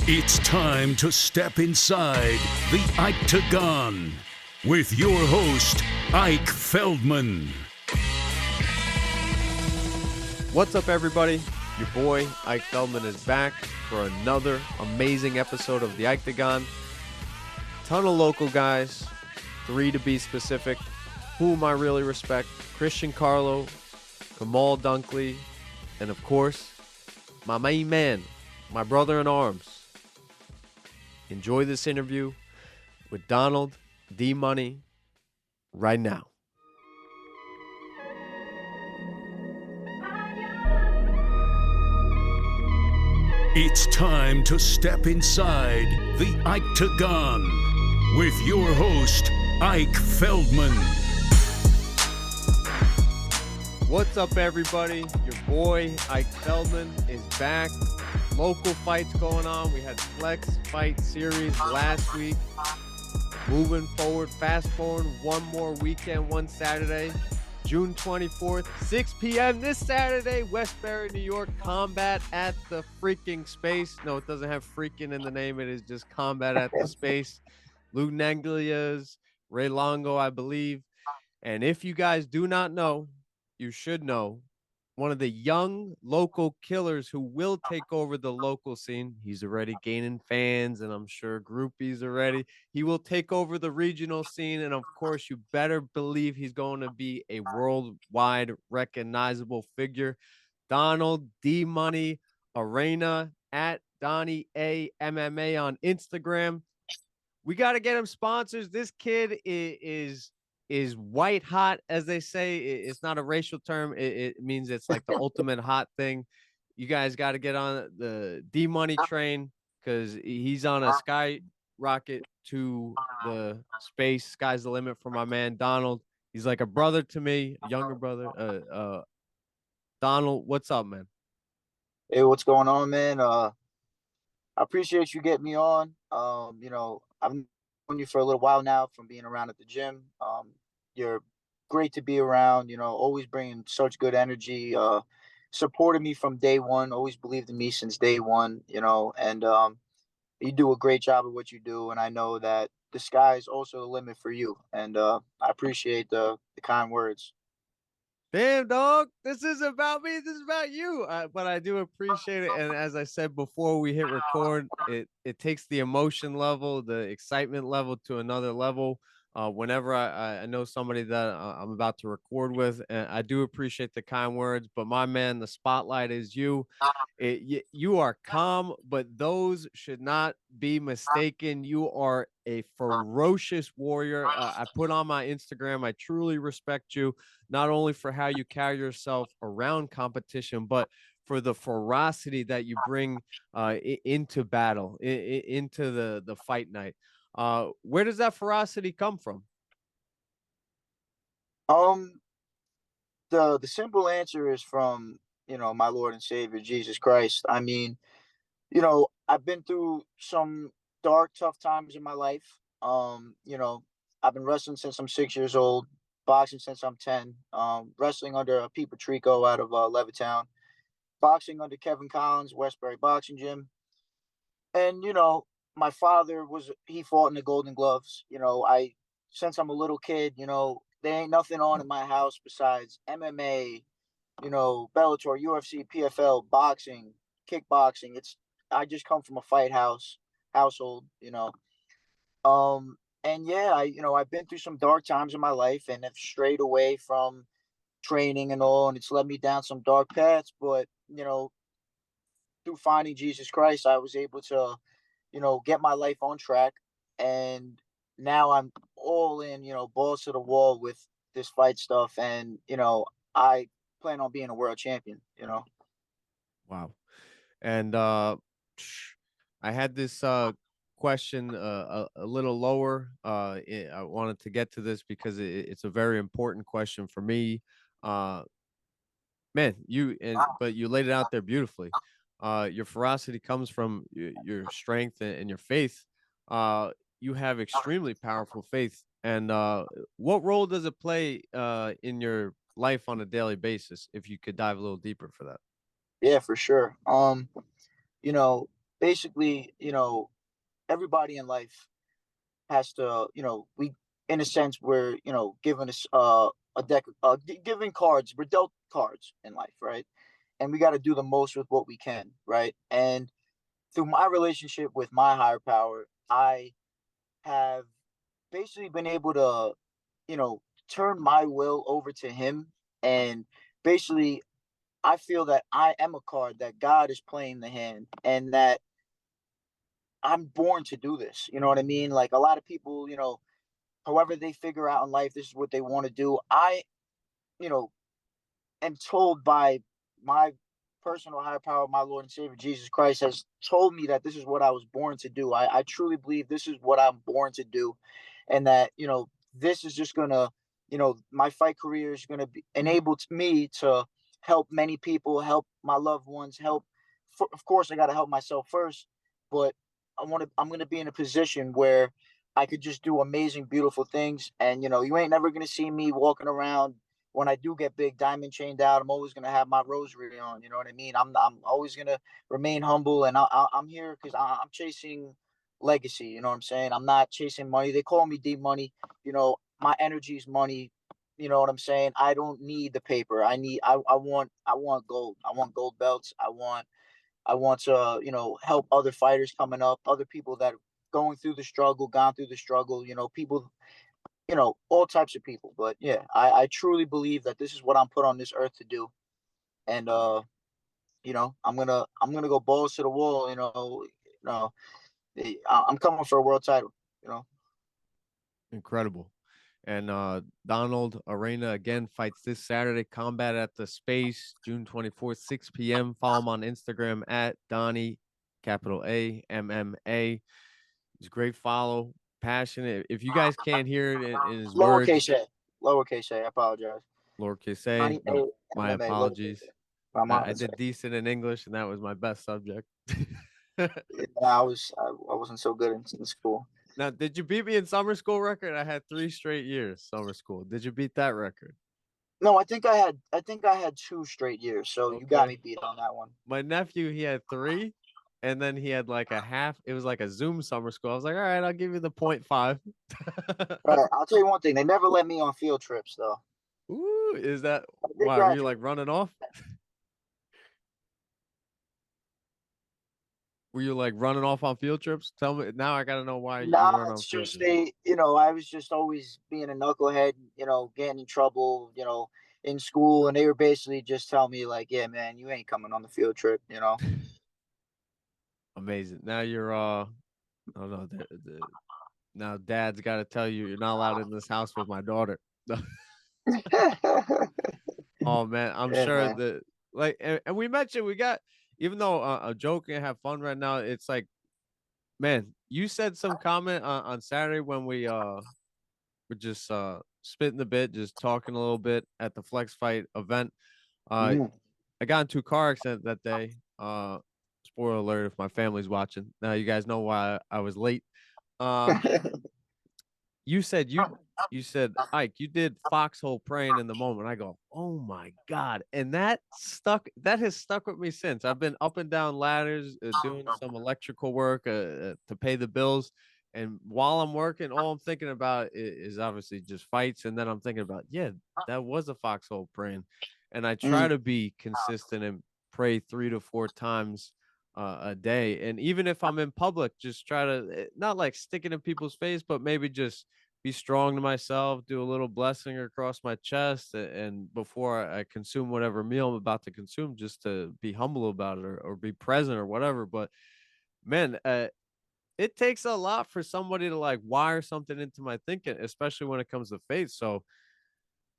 It's time to step inside the Octagon with your host, Ike Feldman. What's up, everybody? Your boy, Ike Feldman, is back for another amazing episode of the Octagon. Ton of local guys, 3 to be specific, whom I really respect. Christian Carlo, Khamall Dunkley, and of course, my main man, my brother in arms. Enjoy this interview with Donald D Money right now. It's time to step inside the Octagon with your host, Ike Feldman. What's up, everybody? Your boy, Ike Feldman, is back. Local fights going on. We had Flex Fight Series last week. Moving forward, fast forward, one more weekend, one Saturday, June 24th, 6 p.m. this Saturday, Westbury, New York. Combat at the freaking space. No, it doesn't have freaking in the name. It is just Combat at the Space. Lou Neglia's, Ray Longo, I believe. And if you guys do not know, you should know, one of the young local killers who will take over the local scene. He's already gaining fans, and I'm sure groupies already. He will take over the regional scene, and of course, you better believe he's going to be a worldwide recognizable figure. Donald D Money Arana at Donnie A MMA on Instagram. We got to get him sponsors. This kid is white hot, as they say. It's not a racial term. It means it's like the ultimate hot thing. You guys got to get on the D Money train because he's on a skyrocket to the space. Sky's the limit for my man Donald. He's like a brother to me, a younger brother. Donald, what's up, man? Hey, what's going on, man? I appreciate you getting me on. I've known you for a little while now from being around at the gym. You're great to be around, always bringing such good energy, supported me from day one, always believed in me since day one, and you do a great job of what you do. And I know that the sky is also the limit for you. And I appreciate the kind words. Damn, dog, this is about me. This is about you. But I do appreciate it. And as I said before we hit record, it takes the emotion level, the excitement level to another level. Whenever I know somebody that I'm about to record with, and I do appreciate the kind words. But my man, the spotlight is you. You are calm, but those should not be mistaken. You are a ferocious warrior. I put on my Instagram. I truly respect you, not only for how you carry yourself around competition, but for the ferocity that you bring into battle, into the fight night. Where does that ferocity come from? The simple answer is from, my Lord and Savior, Jesus Christ. I mean, I've been through some dark, tough times in my life. I've been wrestling since I'm 6 years old, boxing since I'm 10, wrestling under Pete Patrico out of Levittown, boxing under Kevin Collins, Westbury Boxing Gym. And, my father he fought in the Golden Gloves. Since I'm a little kid, there ain't nothing on in my house besides MMA, Bellator, UFC, PFL, boxing, kickboxing. I just come from a household. And yeah, I've been through some dark times in my life and have strayed away from training and all, and it's led me down some dark paths. But through finding Jesus Christ, I was able to, get my life on track, and now I'm all in, balls to the wall with this fight stuff, and I plan on being a world champion. Wow. And I had this question a little lower. I wanted to get to this because it's a very important question for me. Man, but you laid it out there beautifully. Your ferocity comes from your strength and your faith. You have extremely powerful faith. And what role does it play in your life on a daily basis? If you could dive a little deeper for that. Yeah, for sure. You know, basically, everybody in life has to, we, in a sense, we're, given us a deck, given cards, we're dealt cards in life, right? And we got to do the most with what we can, right? And through my relationship with my higher power, I have basically been able to, turn my will over to him. And basically, I feel that I am a card that God is playing the hand, and that I'm born to do this. You know what I mean? Like a lot of people, however they figure out in life, this is what they want to do. I, you know, am told by my personal higher power, my Lord and Savior Jesus Christ, has told me that this is what I was born to do. I truly believe this is what I'm born to do, and that this is just gonna, my fight career is gonna be enable me to help many people, help my loved ones, help. Of course, I got to help myself first, but I'm gonna be in a position where I could just do amazing, beautiful things, and you ain't never gonna see me walking around when I do get big, diamond chained out. I'm always gonna have my rosary on. You know what I mean? I'm always gonna remain humble, and I'm here because I'm chasing legacy. You know what I'm saying? I'm not chasing money. They call me D Money. My energy is money. You know what I'm saying? I don't need the paper. I want gold. I want gold belts. I want to help other fighters coming up, other people that are going through the struggle, gone through the struggle. People, all types of people. But yeah, I truly believe that this is what I'm put on this earth to do. And I'm gonna go balls to the wall. I'm coming for a world title. You know. Incredible. And Donald Arana again fights this Saturday. Combat at the Space, June 24th, 6 p.m. Follow him on Instagram at Donnie, capital A, MMA. He's a great follow, passionate. If you guys can't hear it in his words, Lowercase a, lowercase a. I apologize. lowercase a, Donnie A, my MMA, lowercase apologies. a. My I mistake. did decent in English, and that was my best subject. Yeah, I wasn't so good in school. Now, did you beat me in summer school record? I had 3 straight years summer school. Did you beat that record? No, I think I had 2 straight years. So you got Okay. me beat on that one. My nephew, he had three, and then he had like a half. It was like a Zoom summer school. I was like, all right, I'll give you the 0.5. Right. I'll tell you one thing. They never let me on field trips though. Ooh, is that I did why? Were you graduate. like running off? Were you like running off on field trips? Tell me now. I gotta know why you Nah, weren't on it's field just trips. I was just always being a knucklehead, getting in trouble, in school, and they were basically just telling me like, yeah, man, you ain't coming on the field trip. Amazing. Now you're oh no, now dad's got to tell you you're not allowed in this house with my daughter. Oh man, I'm Yeah, sure man. that like, and we mentioned we got, even though a joke and have fun right now, it's like, man, you said some comment on Saturday when we were just spitting the bit, just talking a little bit at the Flex Fight event. Uh, Mhm. I got into a car accident that day. Spoiler alert if my family's watching. Now you guys know why I was late. Um, you said you said, Ike, you did foxhole praying in the moment. I go, oh my God. And that has stuck with me since. I've been up and down ladders, doing some electrical work to pay the bills. And while I'm working, all I'm thinking about is obviously just fights. And then I'm thinking about, yeah, that was a foxhole praying. And I try Mhm. to be consistent and pray 3 to 4 times a day. And even if I'm in public, just try to not like stick it in people's face, but maybe just be strong to myself, do a little blessing across my chest, and before I consume whatever meal I'm about to consume, just to be humble about it, or be present or whatever. But man, it takes a lot for somebody to like wire something into my thinking, especially when it comes to faith. So,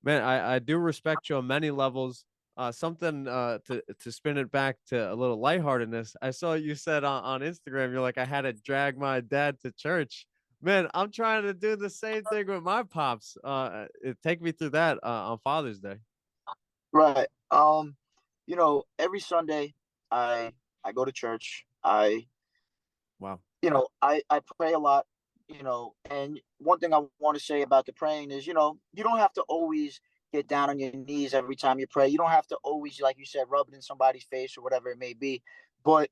man, I do respect you on many levels. Something to spin it back to a little lightheartedness. I saw you said on Instagram, you're like, I had to drag my dad to church. Man, I'm trying to do the same thing with my pops. Take me through that on Father's Day. Right. Every Sunday I go to church. Wow. I pray a lot, and one thing I want to say about the praying is, you don't have to always get down on your knees every time you pray. You don't have to always, like you said, rub it in somebody's face or whatever it may be. But,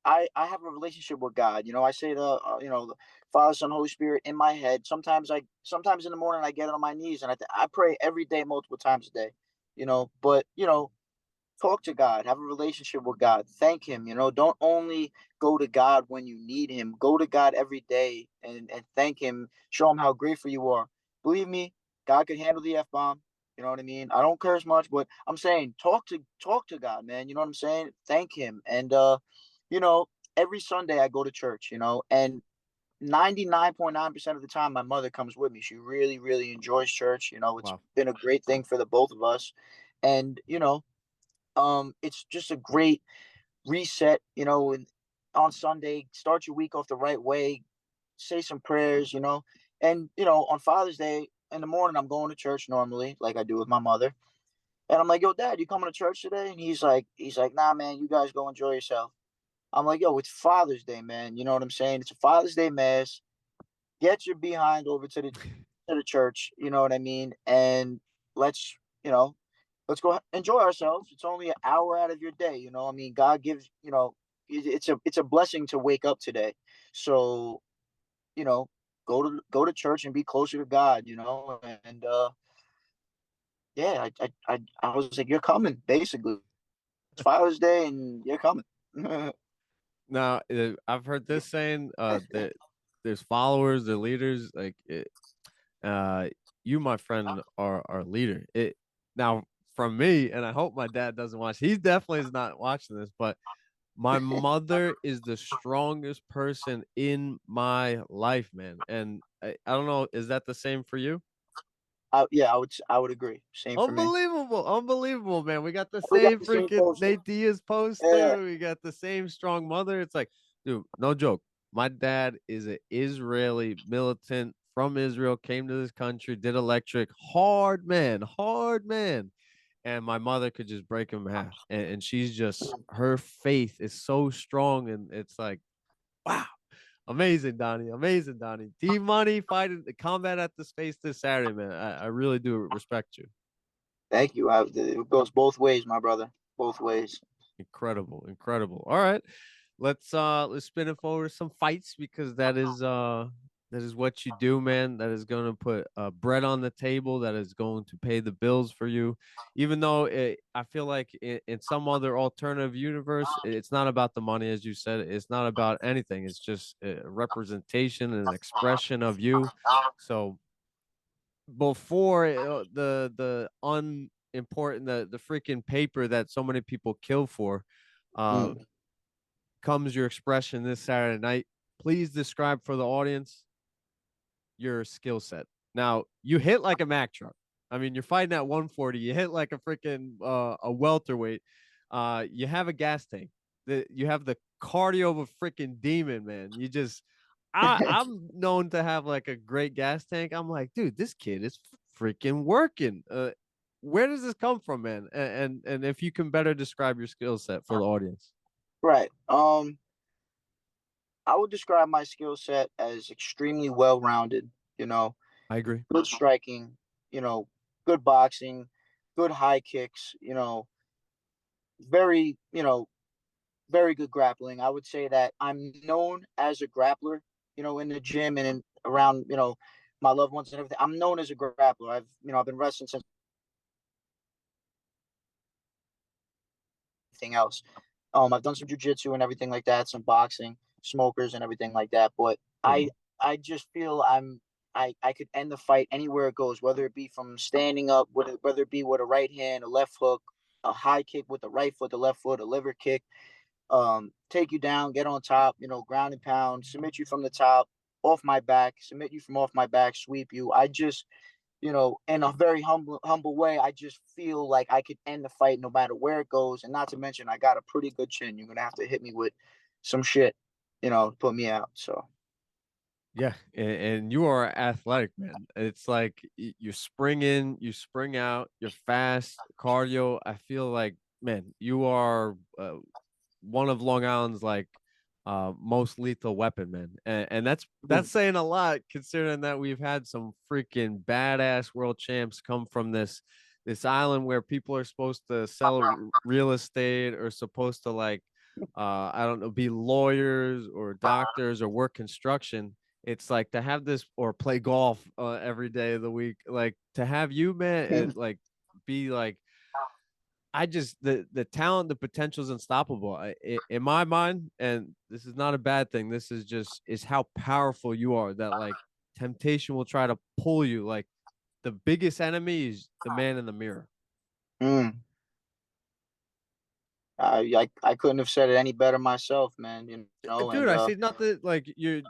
I have a relationship with God. I say the Father, Son, Holy Spirit in my head. Sometimes in the morning I get on my knees and I pray every day, multiple times a day. But talk to God, have a relationship with God, thank Him. Don't only go to God when you need Him. Go to God every day and thank Him. Show Him how grateful you are. Believe me, God can handle the f-bomb. You know what I mean? I don't curse much, but I'm saying talk to God, man. You know what I'm saying? Thank Him. And you know, every Sunday I go to church. And 99.9% of the time my mother comes with me. She really, really enjoys church. It's Wow. been a great thing for the both of us. And it's just a great reset, and on Sunday, start your week off the right way, say some prayers, and on Father's Day in the morning, I'm going to church normally, like I do with my mother. And I'm like, yo, Dad, you coming to church today? And he's like, nah, man, you guys go enjoy yourself. I'm like, yo, it's Father's Day, man. You know what I'm saying? It's a Father's Day mass. Get your behind over to the church. You know what I mean? And let's, you know, let's go enjoy ourselves. It's only an hour out of your day. I mean, God gives, it's a blessing to wake up today. So, you know, go to church and be closer to God, and yeah, I was like, you're coming, basically. It's Father's Day and you're coming. Now, I've heard this saying that there's followers, the leaders, like uh, you, my friend, are a leader. It now from me, and I hope my dad doesn't watch. He definitely is not watching this, but my mother is the strongest person in my life, man. And I don't know, is that the same for you? Yeah, I would agree. Same for me. Unbelievable, unbelievable, man. We got the We got same the same freaking poster. Nate Diaz Yeah. poster. We got the same strong mother. It's like, dude, no joke. My dad is an Israeli militant from Israel, came to this country, did electric, hard man. And my mother could just break him in half. And she's just, her faith is so strong. And it's like, wow. Amazing, Donnie. Amazing, Donnie. D Money fighting the combat at the space this Saturday, man. I really do respect you. Thank you. It goes both ways, my brother. Both ways. Incredible, incredible. All right. Let's spin it forward to some fights because that is what you do, man. That is going to put bread on the table. That is going to pay the bills for you. Even though I feel like in some other alternative universe, it's not about the money, as you said. It's not about anything. It's just a representation and an expression of you. So before the unimportant the freaking paper that so many people kill for uh Mm. comes your expression this Saturday night. Please describe for the audience your skill set. Now, you hit like a Mack truck. I mean, you're fighting at 140. You hit like a freaking a welterweight. You have a gas tank. You have the cardio of a freaking demon, man. I'm known to have like a great gas tank. I'm like, dude, this kid is freaking working. Where does this come from, man? And if you can better describe your skill set for the audience. Right. I would describe my skill set as extremely well rounded. You know, I agree. good striking. You know, good boxing, good high kicks. Very. Very good grappling. I would say that I'm known as a grappler. In the gym and around my loved ones and everything. I'm known as a grappler. I've been wrestling since anything else. I've done some jujitsu and everything like that, some boxing, smokers and everything like that. But I Mhm. I just feel I could end the fight anywhere it goes, whether it be from standing up, whether it be with a right hand, a left hook, a high kick with the right foot, the left foot, a liver kick, take you down, get on top, ground and pound, submit you from the top, off my back, submit you from off my back, sweep you. I just in a very humble way, I just feel like I could end the fight no matter where it goes. And not to mention, I got a pretty good chin. You're gonna have to hit me with some shit, to put me out. So Yeah, and you are athletic, man. It's like you spring in, you spring out, you're fast, cardio. I feel like, man, you are one of Long Island's like most lethal weapon, man. And that's saying a lot considering that we've had some freaking badass world champs come from this island where people are supposed to sell real estate or supposed to like I don't know, be lawyers or doctors or work construction. It's like to have this or play golf every day of the week. Like to have you, man, it like be like I just the talent, the potential is unstoppable. In my mind, and this is not a bad thing. This is just is how powerful you are. That like temptation will try to pull you. Like the biggest enemy is the man in the mirror. Mm. I couldn't have said it any better myself, man. You know, Dude, and I see nothing like you.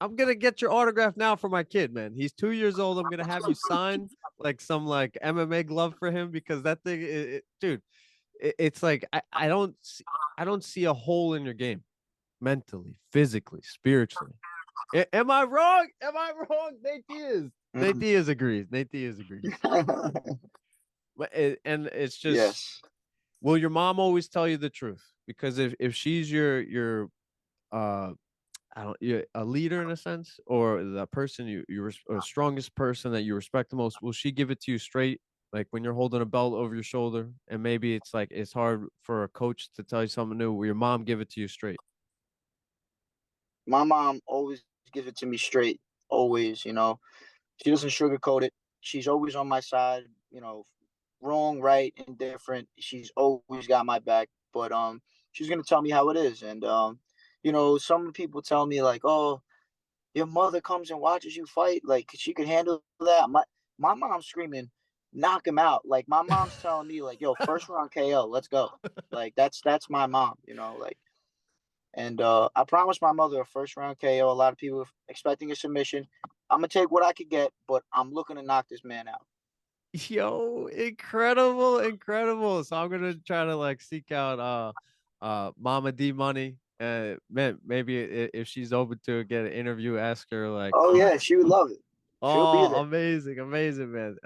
I'm gonna get your autograph now for my kid, man. He's 2 years old. I'm gonna have you sign like some like MMA glove for him because that thing, dude, it's like I don't see a hole in your game mentally, physically, spiritually. Am I wrong? Am I wrong? Nate Diaz. Nate mm. Diaz agrees. Nate Diaz agrees. And it's just, Yes. will your mom always tell you the truth? Because if she's your uh I don't you're a leader in a sense, or the person you're or strongest person that you respect the most, will she give it to you straight? Like when you're holding a belt over your shoulder, and maybe it's like it's hard for a coach to tell you something new. Will your mom give it to you straight? My mom always gives it to me straight. Always, you know. She doesn't sugarcoat it. She's always on my side, you know, wrong, right, indifferent. She's always got my back. But she's gonna tell me how it is. And you know, some people tell me like, oh, your mother comes and watches you fight, like she could handle that. My mom's screaming, knock him out. Like my mom's telling me, like, yo, first round KO, let's go. Like that's my mom, you know, like and I promised my mother a first round KO. A lot of people expecting a submission. I'm gonna take what I could get, but I'm looking to knock this man out. Yo, incredible, incredible. So I'm gonna try to like seek out Mama D Money. Man, maybe if she's open to it, get an interview, ask her like, Oh yeah, she would love it. She'll be oh, there. amazing, amazing, man.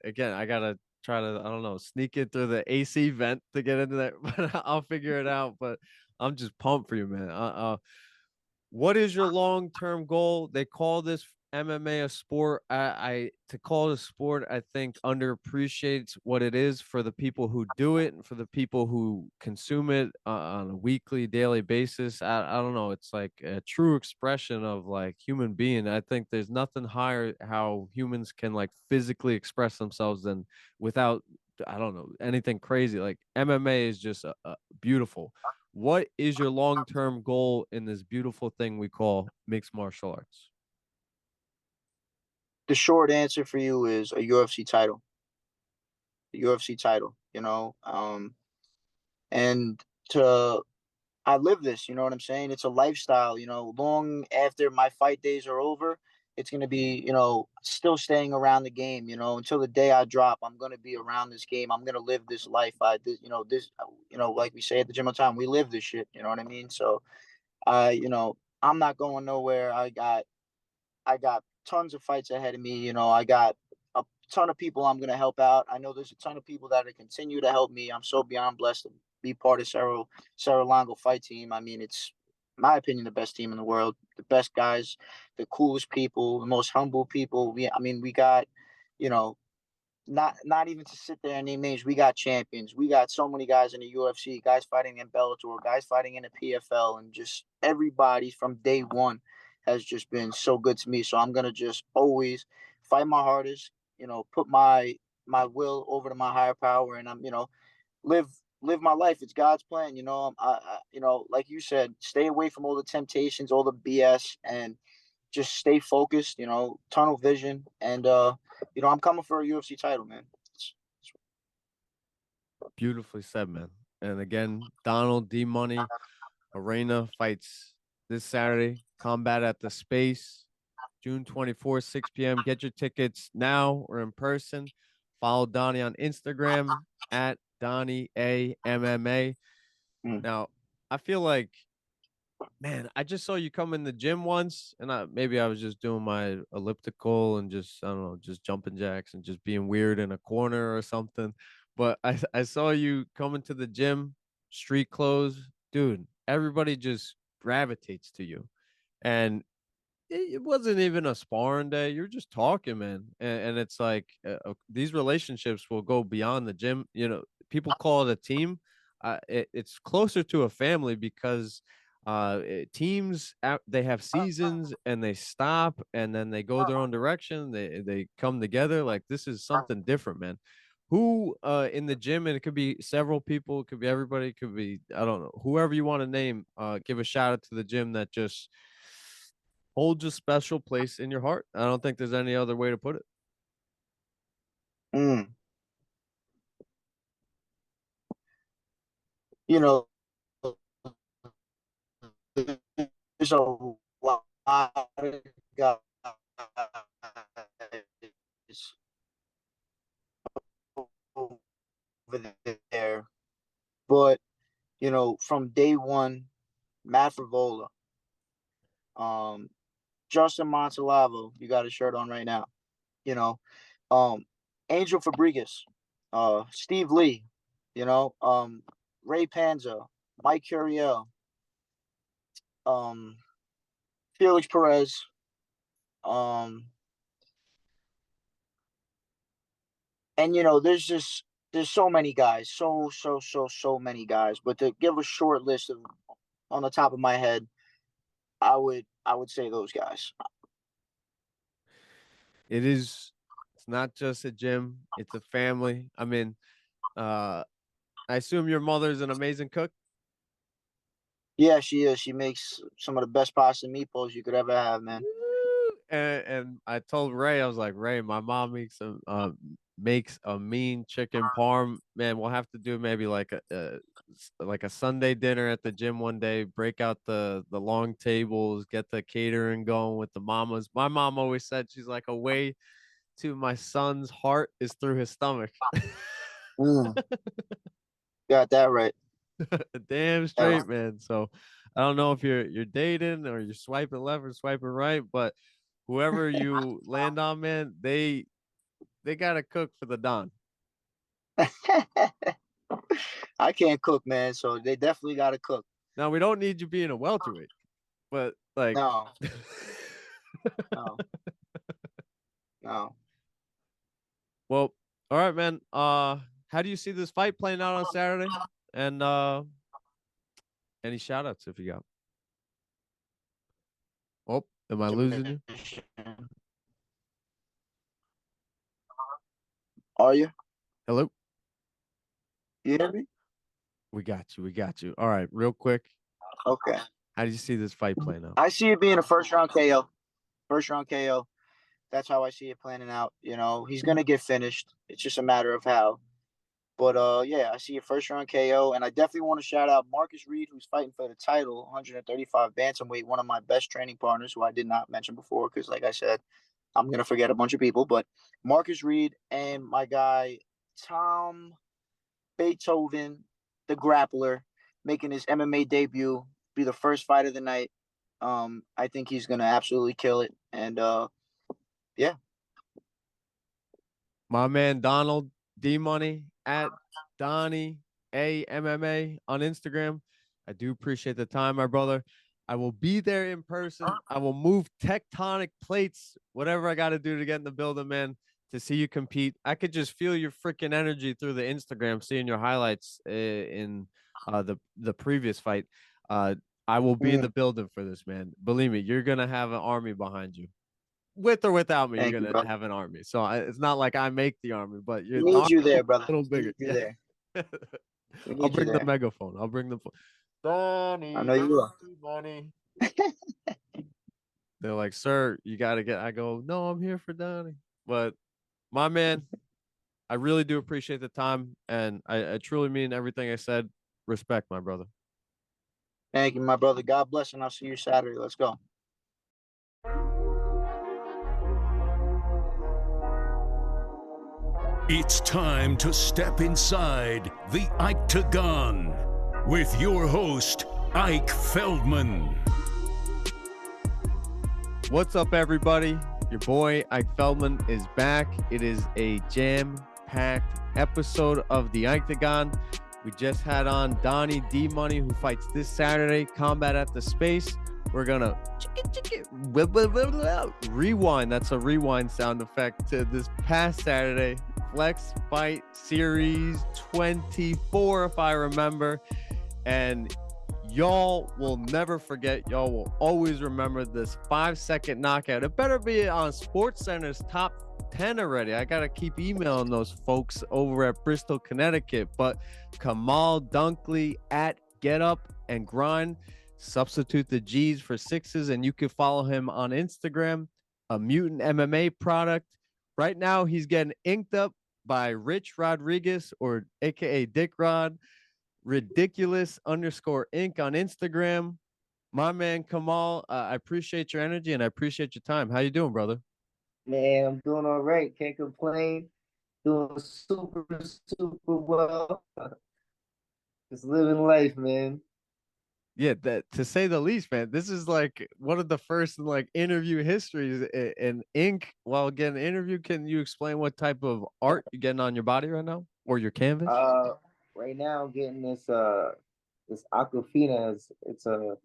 Again, I gotta try to, I don't know, sneak it through the AC vent to get into there, but I'll figure it out. But I'm just pumped for you, man. What is your long term goal? They call this MMA a sport. I to call it a sport, I think underappreciates what it is for the people who do it and for the people who consume it on a weekly, daily basis. I don't know. It's like a true expression of like human being. I think there's nothing higher how humans can like physically express themselves than without, I don't know, anything crazy. Like MMA is just beautiful. What is your long-term goal in this beautiful thing we call mixed martial arts? The short answer for you is a UFC title. The UFC title. You know, and to I live this, you know what I'm saying? It's a lifestyle, you know, long after my fight days are over, it's going to be, you know, still staying around the game, you know, until the day I drop, I'm going to be around this game. I'm going to live this life. You know, like we say at the gym all the time, we live this shit, you know what I mean? So, you know, I'm not going nowhere. I got tons of fights ahead of me. You know, I got a ton of people I'm going to help out. I know there's a ton of people that are continue to help me. I'm so beyond blessed to be part of Cerro Longo fight team. I mean, it's my opinion the best team in the world, the best guys, the coolest people, the most humble people. I mean, we got, you know, not even to sit there and name names. We got champions. We got so many guys in the UFC, guys fighting in Bellator, guys fighting in the PFL, and just everybody from day one has just been so good to me. So I'm gonna just always fight my hardest. You know, put my will over to my higher power, and I'm live live my life. It's God's plan. You know, you know, like you said, stay away from all the temptations, all the BS, and just stay focused, you know, tunnel vision, and you know, I'm coming for a UFC title, man. Beautifully said, man. And again, Donald D Money Arana fights this Saturday. Combat at the Space, June 24th, 6 p.m. Get your tickets now or in person. Follow Donnie on Instagram at Donnie A MMA. Mm. Now, I feel like, man, I just saw you come in the gym once, and maybe I was just doing my elliptical and just, I don't know, just jumping jacks and just being weird in a corner or something. But I saw you coming to the gym, street clothes, dude. Everybody just gravitates to you, and it wasn't even a sparring day. You're just talking, man, and it's like these relationships will go beyond the gym. You know, people call it a team. it's closer to a family because teams they have seasons and they stop and then they go their own direction. They come together. Like, this is something different, man. Who in the gym, and it could be several people, it could be everybody, it could be, I don't know, whoever you want to name, give a shout out to the gym that just holds a special place in your heart. I don't think there's any other way to put it. You know, there's a lot of guys over there, but from day one, Matt Frivola, Justin Montalavo, you got a shirt on right now. Angel Fabregas, Steve Lee, Ray Panza, Mike Curiel, Felix Perez, and there's so many guys, so many guys. But to give a short list of on the top of my head, I would say those guys. It's not just a gym, it's a family. I mean, I assume your mother's an amazing cook. Yeah, she is. She makes some of the best pasta and meatballs you could ever have, man. And I told Ray, I was like, Ray, my mom makes a mean chicken parm. Man, we'll have to do maybe like a Sunday dinner at the gym one day. Break out the long tables, get the catering going with the mamas. My mom always said, she's like, a way to my son's heart is through his stomach. Got that right. Damn straight, man. So I don't know if you're dating or you're swiping left or swiping right, but whoever you land on, man, they gotta cook for the Don. I can't cook, man, so they definitely gotta cook. Now, we don't need you being a welterweight, but like no. Well, all right, man. How do you see this fight playing out on Saturday? And any shout outs if you got? Oh, am I losing you? Are you? Hello? You hear me? We got you. All right, real quick. Okay. How do you see this fight playing out? I see it being a first round KO. That's how I see it planning out. He's gonna get finished. It's just a matter of how. But yeah, I see a first round KO, and I definitely want to shout out Marcus Reed, who's fighting for the title, 135 bantamweight, one of my best training partners, who I did not mention before, because like I said, I'm gonna forget a bunch of people. But Marcus Reed and my guy Tom Beethoven, the grappler, making his MMA debut, be the first fight of the night. I think he's gonna absolutely kill it, and yeah. My man Donald D Money at Donnie A MMA on Instagram. I do appreciate the time, my brother. I will be there in person. I will move tectonic plates, whatever I got to do to get in the building, man, to see you compete. I could just feel your freaking energy through the Instagram, seeing your highlights in the previous fight. I will be in the building for this, man. Believe me, you're going to have an army behind you. With or without me, you're going to have an army. So it's not like I make the army, but we need you there, brother. A little bigger. There. I'll bring the megaphone. I'll bring the phone. Donnie, I know you will. Money. They're like, sir, you got to get. I go, no, I'm here for Donnie. But my man, I really do appreciate the time. And I truly mean everything I said. Respect, my brother. Thank you, my brother. God bless, and I'll see you Saturday. Let's go. It's time to step inside the Octagon with your host, Ike Feldman. What's up, everybody? Your boy, Ike Feldman, is back. It is a jam-packed episode of the Octagon. We just had on Donnie D Money, who fights this Saturday, Combat at the Space. we're gonna rewind. That's a rewind sound effect to this past Saturday, Flex Fight Series 24, if I remember. And y'all will never forget. Y'all will always remember this 5-second knockout. It better be on SportsCenter's top 10 already. I gotta keep emailing those folks over at Bristol, Connecticut. But Khamall Dunkley at Get Up and Grind. Substitute the G's for sixes, and you can follow him on Instagram, a Mutant MMA product. Right now, he's getting inked up by Rich Rodriguez, or AKA Dick Rod, ridiculous _ Inc. on Instagram. My man Khamall, I appreciate your energy and I appreciate your time. How you doing, brother? Man, I'm doing all right. Can't complain. Doing super, super well. Just living life, man. Yeah, that to say the least, man. This is like one of the first like interview histories in ink. While getting an interview, can you explain what type of art you're getting on your body right now or your canvas? Right now I'm getting this Aquafina. It's a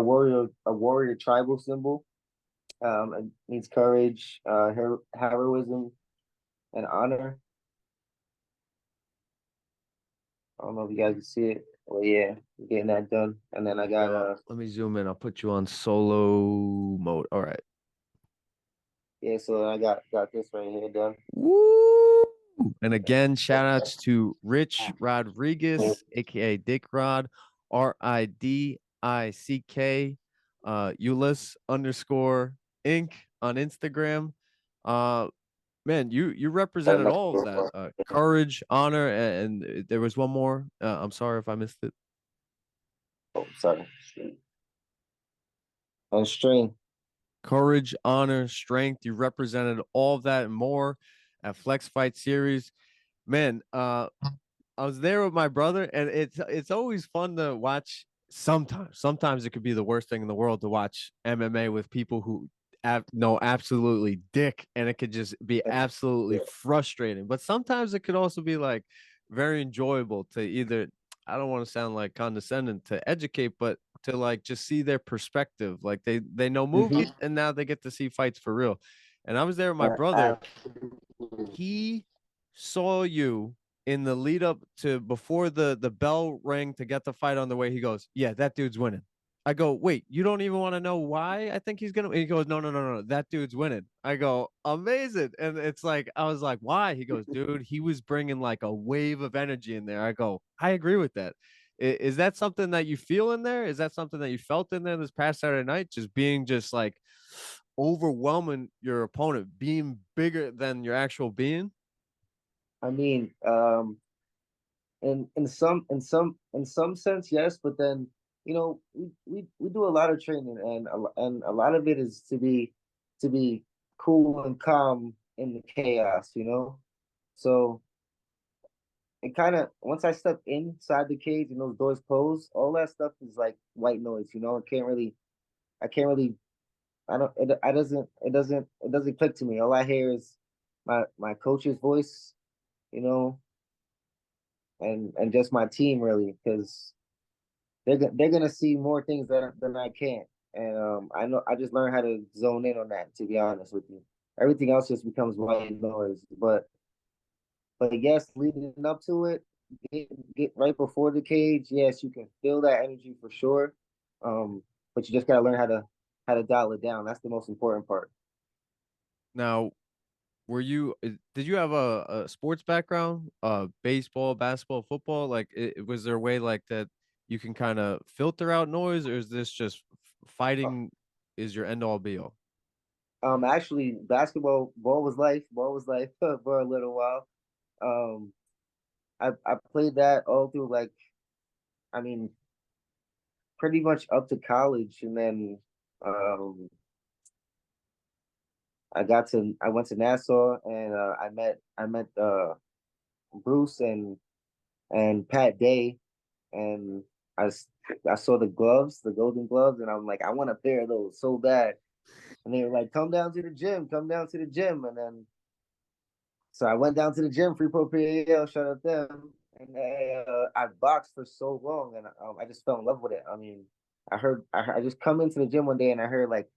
warrior tribal symbol. It means courage, heroism, and honor. I don't know if you guys can see it. Well, yeah, getting that done. And then I got Let me zoom in. I'll put you on solo mode. All right. yeah, so I got this right here done. Woo! And again, shout outs to Rich Rodriguez, aka Dick Rod, RIDICK, Ulyss _ Inc. on Instagram. Man, you represented all of that. Courage, honor, and there was one more. I'm sorry if I missed it. Oh, sorry. And string. Courage, honor, strength. You represented all of that and more at Flex Fight Series. Man, I was there with my brother, and it's always fun to watch. Sometimes it could be the worst thing in the world to watch MMA with people who know absolutely dick, and it could just be absolutely frustrating. But sometimes it could also be like very enjoyable to either, I don't want to sound like condescending, to educate, but to like just see their perspective. Like they know movies and now they get to see fights for real. And I was there with my brother. He saw you in the lead up to before the bell rang to get the fight on the way. He goes, "Yeah, that dude's winning." I go, "Wait, you don't even want to know why I think he's gonna?" He goes, "No, that dude's winning." I go, "Amazing!" And it's like I was like, "Why?" He goes, "Dude, he was bringing like a wave of energy in there." I go, "I agree with that." Is that something that you feel in there? Is that something that you felt in there this past Saturday night? Just being just like overwhelming your opponent, being bigger than your actual being? I mean, in some sense, yes, but then we do a lot of training, and a lot of it is to be cool and calm in the chaos, So it kind of, once I step inside the cage and those doors close, all that stuff is like white noise, I can't really, I don't, it doesn't click to me. All I hear is my coach's voice, you know, and just my team really, because they're gonna see more things than I can, and I know I just learned how to zone in on that. To be honest with you, everything else just becomes white noise. But yes, leading up to it, get right before the cage. Yes, you can feel that energy for sure. But you just gotta learn how to dial it down. That's the most important part. Now, did you have a sports background, baseball, basketball, football? Like was there a way like that you can kind of filter out noise, or is this just fighting is your end all be all? Actually, basketball, ball was life for a little while. Um, I played that all through, like, I mean, pretty much up to college, and then um I went to Nassau, and I met Bruce and Pat Day, and I I saw the gloves, the golden gloves, and I'm like, I want a pair of those so bad. And they were like, come down to the gym, and then so I went down to the gym, Free Pro PAL, shout out them, and I boxed for so long, and I just fell in love with it. I mean, I just come into the gym one day and I heard like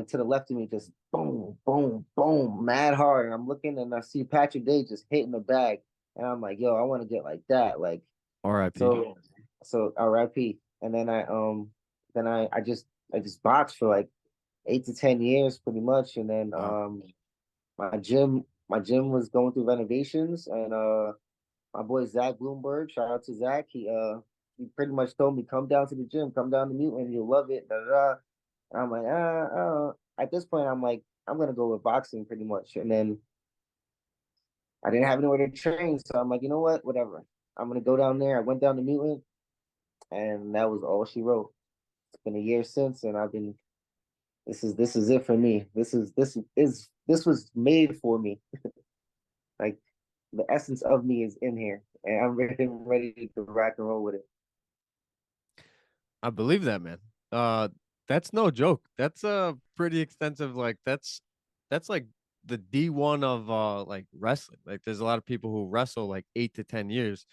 to the left of me, just boom, boom, boom, mad hard. And I'm looking and I see Patrick Day just hitting the bag. And I'm like, yo, I want to get like that. Like, R.I.P. so RIP. And then I just boxed for like 8 to 10 years pretty much. And then Wow. my gym was going through renovations and my boy Zach Bloomberg, shout out to Zach. He pretty much told me, come down to the gym, come down to Newton, you'll love it. Da, da, da. And I'm like, at this point, I'm like, I'm gonna go with boxing pretty much. And then I didn't have anywhere to train, so I'm like, you know what, whatever. I'm gonna go down there. I went down to Newton, and that was all she wrote. It's been a year since, and I've been. This is it for me. This was made for me. Like the essence of me is in here, and I'm ready to rock and roll with it. I believe that, man. That's no joke. That's a pretty extensive, like that's like the D1 of like wrestling. Like there's a lot of people who wrestle like 8 to 10 years.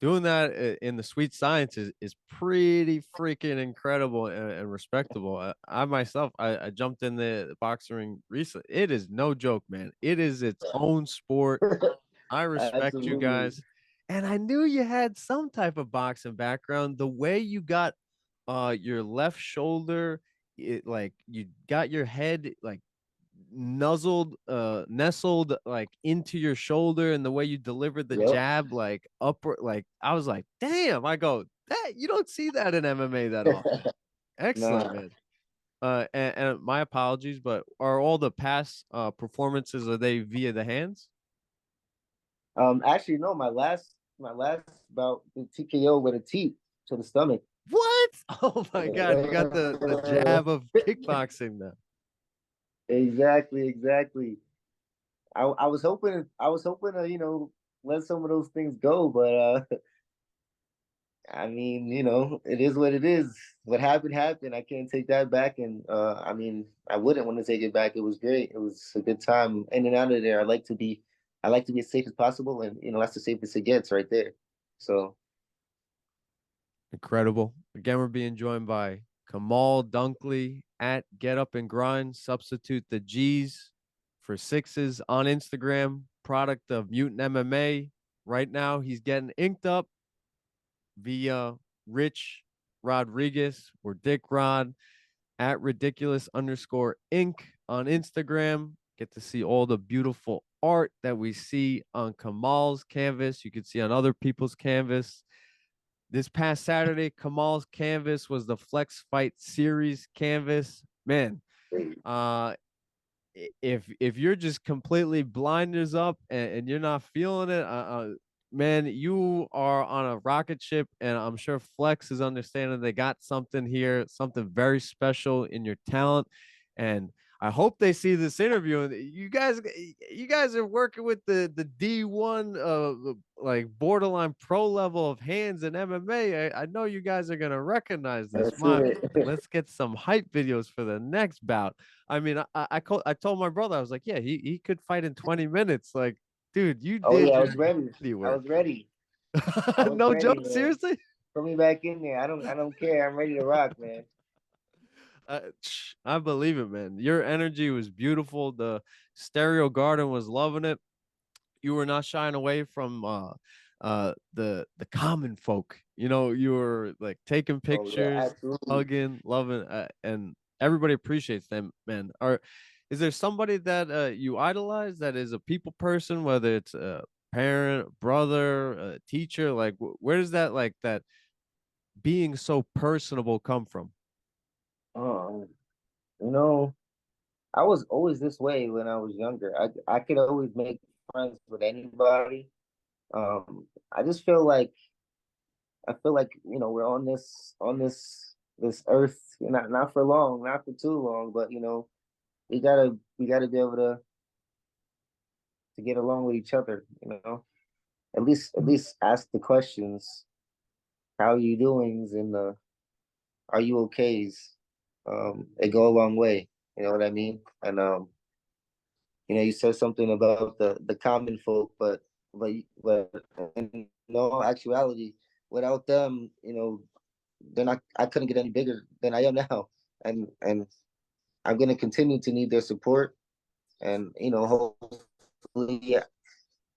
Doing that in the sweet science is pretty freaking incredible and respectable. I myself, I jumped in the boxing ring recently. It is no joke, man. It is its own sport. I respect you Absolutely. guys. And I knew you had some type of boxing background. The way you got your left shoulder, it like you got your head like nestled like into your shoulder, and the way you delivered the Yep. jab like upper, like I was like, damn, I go, that you don't see that in MMA that often. Excellent, Nah. man. And my apologies, but are all the past performances, are they via the hands? Actually, no. My last bout, the TKO with a teep to the stomach. What? Oh my god, you got the jab of kickboxing now. Exactly, exactly. I was hoping to let some of those things go, but I mean, it is what it is. What happened happened. I can't take that back, and I mean, I wouldn't want to take it back. It was great. It was a good time in and out of there. I like to be as safe as possible, and that's the safest it gets right there. So Incredible. Again, we're being joined by Khamall Dunkley at Get Up and Grind. Substitute the G's for sixes on Instagram. Product of Mutant MMA. Right now, he's getting inked up via Rich Rodriguez or Dick Rod at ridiculous_ink on Instagram. Get to see all the beautiful art that we see on Khamall's canvas. You can see on other people's canvas. This past Saturday, Khamall's canvas was the Flex Fight Series canvas. Man, uh, if you're just completely blinders up and you're not feeling it, man, you are on a rocket ship, and I'm sure Flex is understanding they got something here, something very special in your talent, and I hope they see this interview. And you guys are working with the D1 like borderline pro level of hands in MMA. I know you guys are gonna recognize this. that's it. Let's get some hype videos for the next bout. I mean, I told my brother, I was like, yeah, he could fight in 20 minutes. Like, dude, you Oh did yeah, I your was ready. dirty I work. was ready. I was No ready, joke, man. seriously. Put me back in there. I don't care. I'm ready to rock, man. Uh, I believe it, man. Your energy was beautiful. The stereo garden was loving it. You were not shying away from the common folk. You were like taking Oh yeah, pictures, absolutely. hugging, loving, and everybody appreciates them, man. Is there somebody that you idolize that is a people person, whether it's a parent, brother, a teacher? Like, where does that, like, that being so personable come from? Um, you know, I was always this way when I was younger. I could always make friends with anybody. I just feel like we're on this earth, not for long, not for too long, but we gotta be able to get along with each other. At least ask the questions. How are you doing? And are you okays? They go a long way. You know what I mean? And you said something about the common folk, but in no actuality, without them, I couldn't get any bigger than I am now, and I'm gonna continue to need their support, and hopefully, yeah,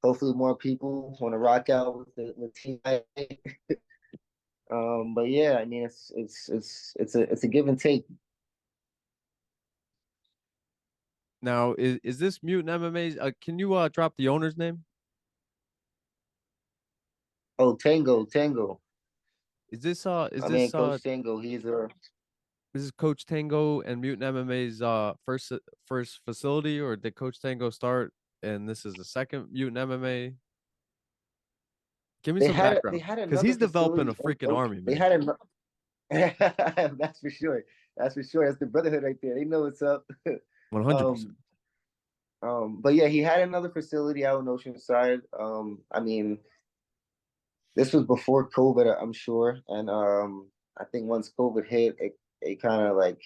hopefully more people want to rock out with Team. But yeah, I mean, it's a give and take. Now, is this Mutant MMA? Can you drop the owner's name? Oh, Tango. Is this uh is I this mean, uh Coach Tango, he's a this is Coach Tango and Mutant MMA's first facility, or did Coach Tango start and this is the second Mutant MMA? Give me some they background, had because another he's developing a facility. freaking army, They man. had an that's for sure. That's for sure. That's the brotherhood right there. They know what's up. 100%. um, but yeah, he had another facility out in Oceanside. I mean, this was before COVID, I'm sure, and I think once COVID hit, it kind of like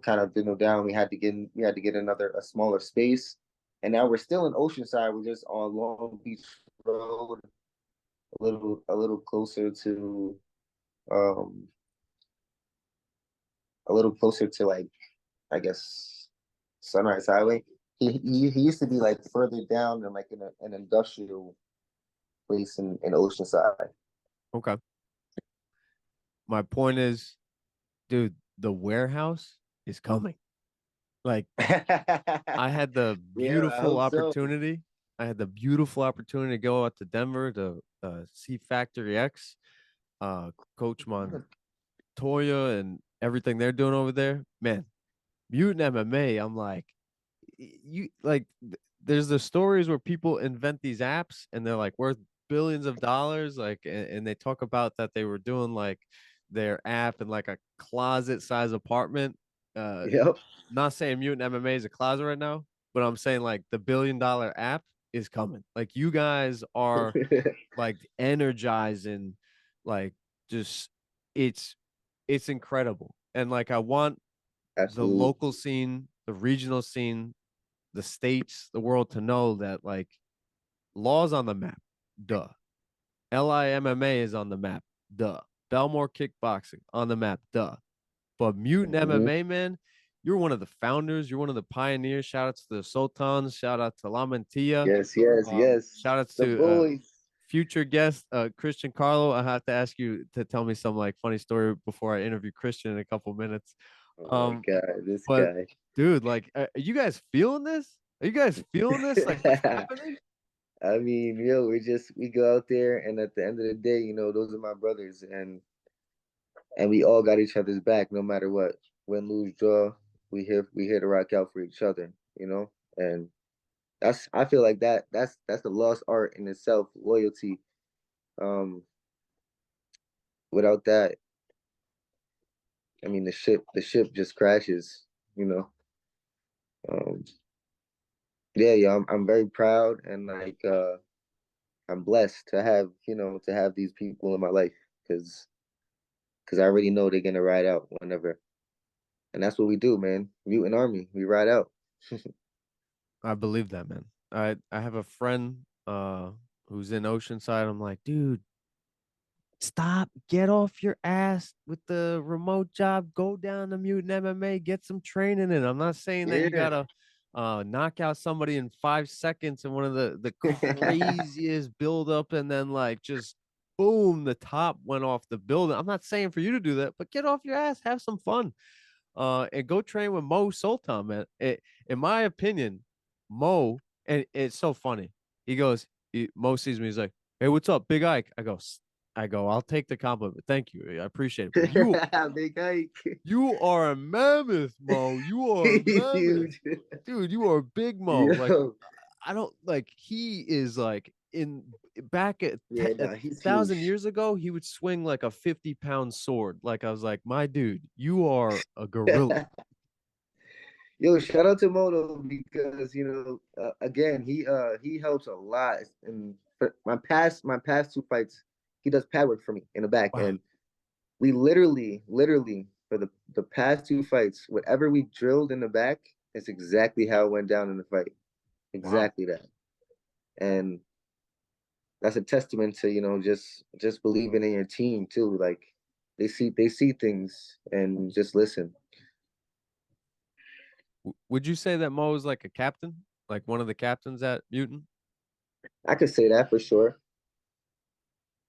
kind of dwindled down. We had to get a smaller space, and now we're still in Oceanside. We're just on Long Beach Road, a little closer to um like, I guess, Sunrise Highway. He used to be like further down in like an industrial place in Oceanside. Okay. My point is, dude, the warehouse is coming. Like, I had the Yeah, I beautiful hope so. opportunity. I had the beautiful opportunity to go out to Denver to see Factory X, Coach Montoya, and everything they're doing over there. Man, Mutant MMA. I'm like, you like. There's the stories where people invent these apps and they're like worth billions of dollars. Like, and they talk about that they were doing like their app in like a closet size apartment. Uh, Yep. Not saying Mutant MMA is a closet right now, but I'm saying like the $1 billion app is coming. Like, you guys are like energizing, like, just it's it's incredible. And like, I want the Absolutely. local scene, the regional scene, the states, the world to know that like Law's on the map. Duh. LIMMA is on the map. Duh. Belmore Kickboxing on the map. Duh. But Mutant Mhm. MMA, man, you're one of the founders. You're one of the pioneers. Shout out to the Sultans. Shout out to La Mentilla. Yes. Shout outs The to boys. future guest Christian Carlo. I have to ask you to tell me some like funny story before I interview Christian in a couple minutes. Oh my Um, God, this but guy. dude, like, are you guys feeling this? Are you guys feeling this? Like, what's happening? I mean, we go out there, and at the end of the day, those are my brothers, and we all got each other's back, no matter what. Win, lose, draw, we here to rock out for each other, and I feel like that's the lost art in itself, loyalty. Um, Without that, I mean, the ship just crashes, you know. Um, yeah, I'm very proud, and like I'm blessed to have these people in my life, because I already know they're gonna ride out whenever, and that's what we do, man. Mutant Army, we ride out. I believe that, man. I have a friend who's in Oceanside. I'm like, dude, stop, get off your ass with the remote job, go down to Mutant MMA, get some training in. I'm not saying that you Yeah. gotta knock out somebody in 5 seconds in one of the craziest build up, and then like just boom, the top went off the building. I'm not saying for you to do that, but get off your ass, have some fun. And go train with Mo Sultan, man. In my opinion, Mo, and it's so funny. He goes, Mo sees me, he's like, "Hey, what's up, Big Ike?" I go, I'll take the compliment. Thank you. I appreciate it. But Big Ike. you are a mammoth, Mo. You are a He's mammoth. huge. Dude, you are big Mo. Like, Yo. I don't like, he is like in back at Yeah, a nah, he's thousand huge. years ago, he would swing like a 50-pound sword. Like, I was like, my dude, you are a gorilla. Yo, shout out to Moto, because again, he helps a lot. And for my past two fights, he does pad work for me in the back, Wow. and we literally for the past two fights, whatever we drilled in the back is exactly how it went down in the fight. Wow. Exactly that. And that's a testament to just believing in your team too. Like, they see things and just listen. Would you say that Mo is like a captain, like one of the captains at Mutant? I could say that for sure.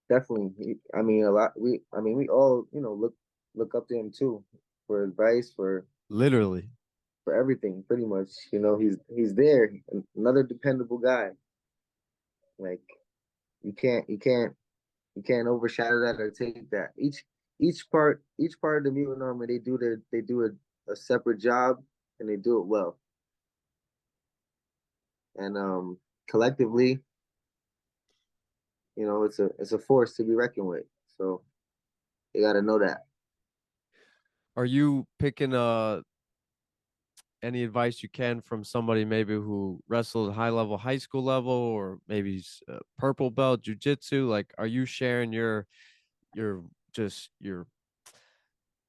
Definitely. I mean, a lot. We all, look up to him too for advice, Literally. for everything, pretty much. He's there, another dependable guy. Like you can't overshadow that or take that. Each part of the mutant army, they do a separate job and they do it well. And collectively, it's a force to be reckoned with. So you got to know that. Are you picking any advice you can from somebody maybe who wrestled high level, high school level, or maybe purple belt jujitsu? Like, are you sharing your your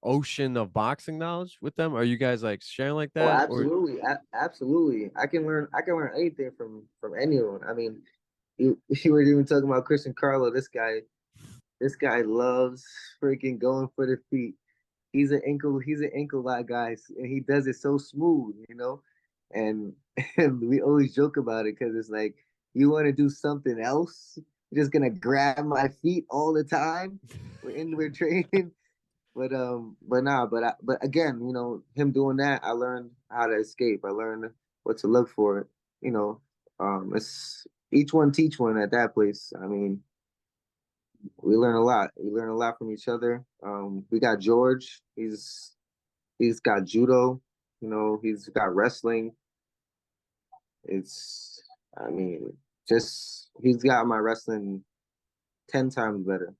ocean of boxing knowledge with them? Are you guys like sharing like Oh, that, or absolutely, absolutely. I can learn anything from anyone. I mean, you were even talking about Christian Carlo. This guy loves freaking going for the feet. He's an ankle lock guy, and he does it so smooth. And and we always joke about it because it's like you want to do something else, you're just gonna grab my feet all the time. We're training, but again, him doing that, I learned how to escape. I learned what to look for. You know, it's each one teach one at that place. I mean, we learn a lot. We learn a lot from each other. We got George. He's got judo. He's got wrestling. It's I mean, just he's got my wrestling 10 times better.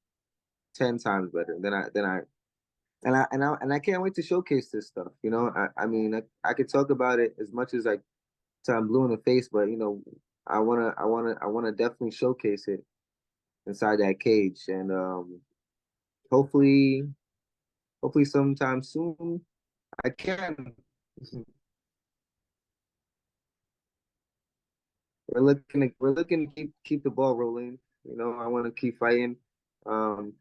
10 times better than I can't wait to showcase this stuff. I could talk about it as much as till I'm blue in the face, but I wanna definitely showcase it inside that cage, and hopefully sometime soon I can. We're looking to keep the ball rolling. I want to keep fighting. Um,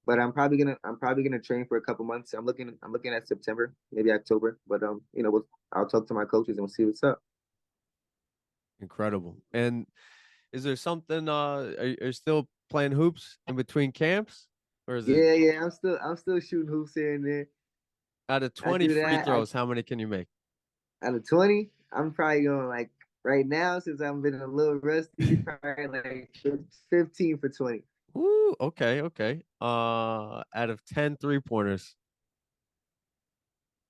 but I'm probably gonna train for a couple months. I'm looking at September, maybe October. But I'll talk to my coaches and we'll see what's up. incredible? And is there something? Are you still playing hoops in between camps, or is it Yeah, yeah. I'm still shooting hoops here and there. out of I 20 do free that. throws? How many can you make? Out of 20, I'm probably going like right now since I've been a little rusty, probably like 15 for 20. Ooh, okay, okay. Out of 10 3-pointers.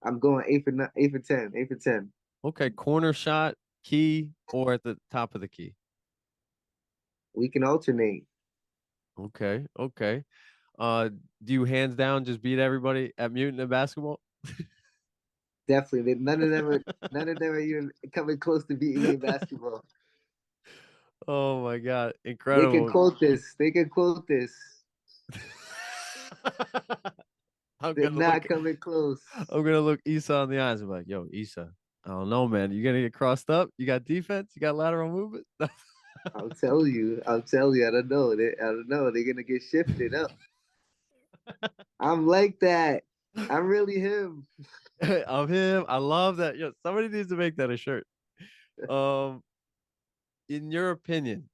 I'm going 8 for 10, 8 for 10. Okay, corner shot, key, or at the top of the key. We can alternate. Okay, okay. Uh, do you hands down just beat everybody at Mutant in basketball? Definitely. None of them are even coming close to beating me in basketball. Oh my God, They can incredible. quote this. They can quote this. I'm They're gonna look not coming close. I'm gonna look Issa on the eyes and be like, yo, Issa, I don't know, man. You gonna get crossed up? You got defense? You got lateral movement? I'll tell you. I'll tell you. I don't know. I don't know. They're gonna get shifted up. I'm like that. I'm really him. Of him. I love that. Yo, somebody needs to make that a shirt. Um, in your opinion,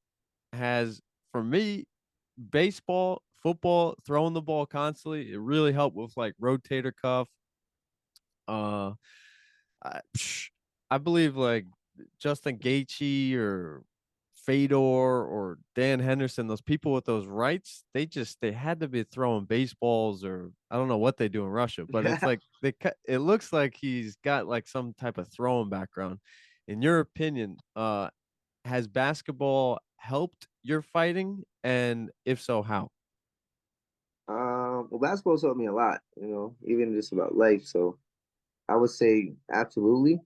has for me, baseball, football, throwing the ball constantly, it really helped with like rotator cuff. Uh, I believe like Justin Gaethje or Fedor or Dan Henderson, those people with those rights, they had to be throwing baseballs, or I don't know what they do in Russia, but it's like it looks like he's got like some type of throwing background. In your opinion, has basketball helped your fighting, and if so, how? Well, basketball taught me a lot. Even just about life. So I would say absolutely.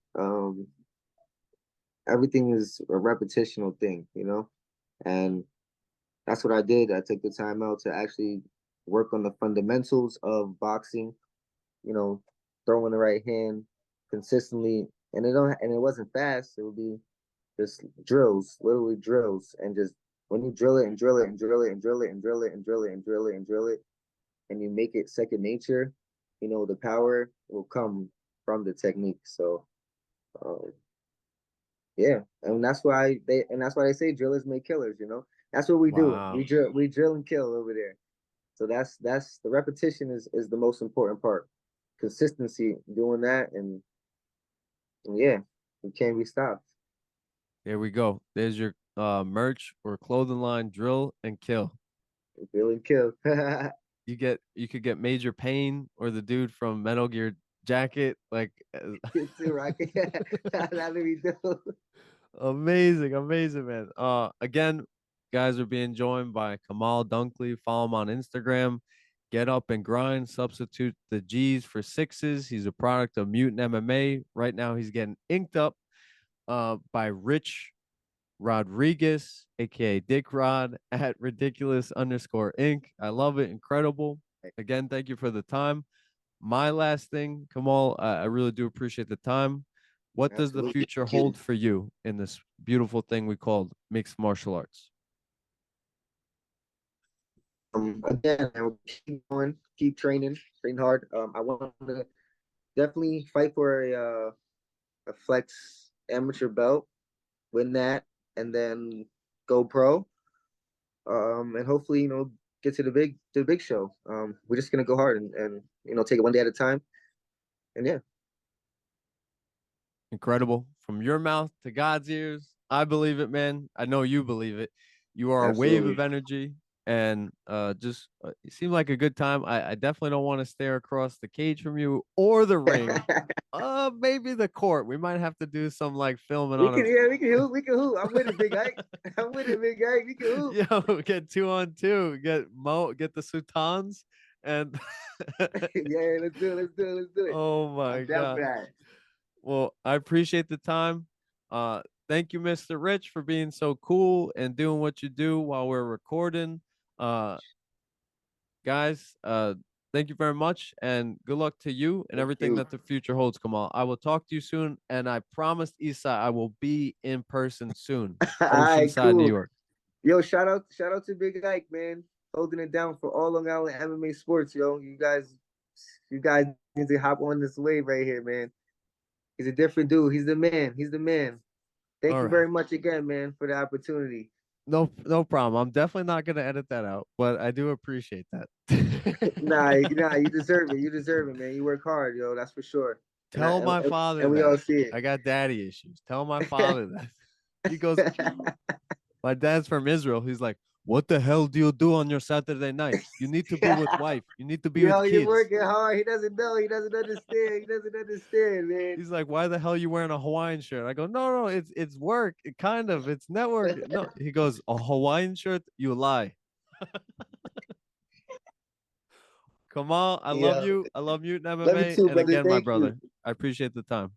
Everything is a repetitional thing. And that's what I did. I took the time out to actually work on the fundamentals of boxing, you know, throwing the right hand consistently. And it wasn't fast. It would be just drills, literally drills. And just when you drill it and drill it and drill it and drill it and drill it and drill it and drill it and drill it, and you make it second nature, the power will come from the technique. So, um, yeah, and that's why they say drillers make killers. That's what we do. Wow. We drill and kill over there. So that's the repetition is the most important part. Consistency doing that, and yeah, we can't be stopped. There we go. There's your merch or clothing line, drill and kill. Drill and kill. You could get Major Payne or the dude from Metal Gear Jacket. Like Too rocket. That'd be dope. amazing, amazing, man. Again, guys are being joined by Khamall Dunkley. Follow him on Instagram. Get up and grind. Substitute the G's for sixes. He's a product of Mutant MMA. Right now, he's getting inked up by Rich Rodriguez, aka Dick Rod, at ridiculous_Inc. I love it. Incredible. Again, thank you for the time. My last thing, Khamall, I really do appreciate the time. What does the Absolutely. future hold for you in this beautiful thing we called mixed martial arts? Again, I will keep going, keep training, train hard. I want to definitely fight for a flex amateur belt, win that, and then go pro. And hopefully, get to the big show. We're just gonna go hard and take it one day at a time. And yeah. Incredible. From your mouth to God's ears. I believe it, man. I know you believe it. You are a wave of Absolutely. energy, and just you seem like a good time. I definitely don't want to stare across the cage from you or the ring. Maybe the court. We might have to do some like filming on we can hoop, we can hoop. I'm with it, Big Ike. I'm with it, Big Ike. We can hoop. Yo, get 2-on-2. Get the Sultans, and Yeah, let's do it. oh my I'm down for God. that. Well, I appreciate the time. Thank you, Mr. Rich, for being so cool and doing what you do while we're recording. Uh, guys, thank you very much, and good luck to you and Thank everything you. that the future holds, Kamal. I will talk to you soon, and I promised Isa I will be in person soon, All right, Oceanside, New cool. York. Yo, shout out to Big Ike, man. Holding it down for all Long Island MMA sports, yo. You guys need to hop on this wave right here, man. He's a different dude. He's the man. Thank All you right. very much again, man, for the opportunity. No problem. I'm definitely not gonna edit that out, but I do appreciate that. Nah, you deserve it. You deserve it, man. You work hard, yo. That's for sure. Tell my father and we all that. see it. I got daddy issues. Tell my father that. He goes, my dad's from Israel. He's like, what the hell do you do on your Saturday night? You need to be with wife. You need to be Yo, with you're kids. working hard. He doesn't know. He doesn't understand. He doesn't understand, man. He's like, why the hell are you wearing a Hawaiian shirt? I go, no, it's work. It's network. No, he goes, a Hawaiian shirt? You lie. Kamal, I love you. I love you, MMA. Love you too, and brother. again, my Thank brother, you. I appreciate the time.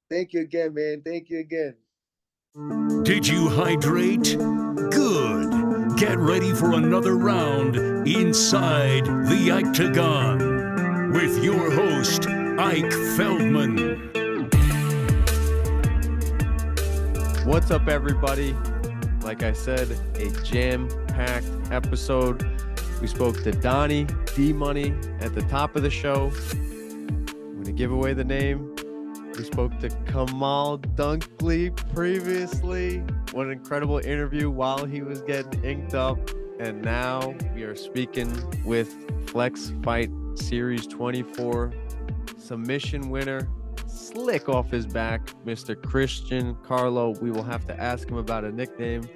Thank you again, man. Thank you again. Did you hydrate? Good. Get ready for another round inside the Octagon with your host, Ike Feldman. What's up, everybody? Like I said, a jam-packed episode. We spoke to Donnie D-Money at the top of the show. I'm going to give away the name. We spoke to Khamall Dunkley previously. What an incredible interview while he was getting inked up. And now we are speaking with Flex Fight Series 24 submission winner, slick off his back, Mr. Christian Carlo. We will have to ask him about a nickname.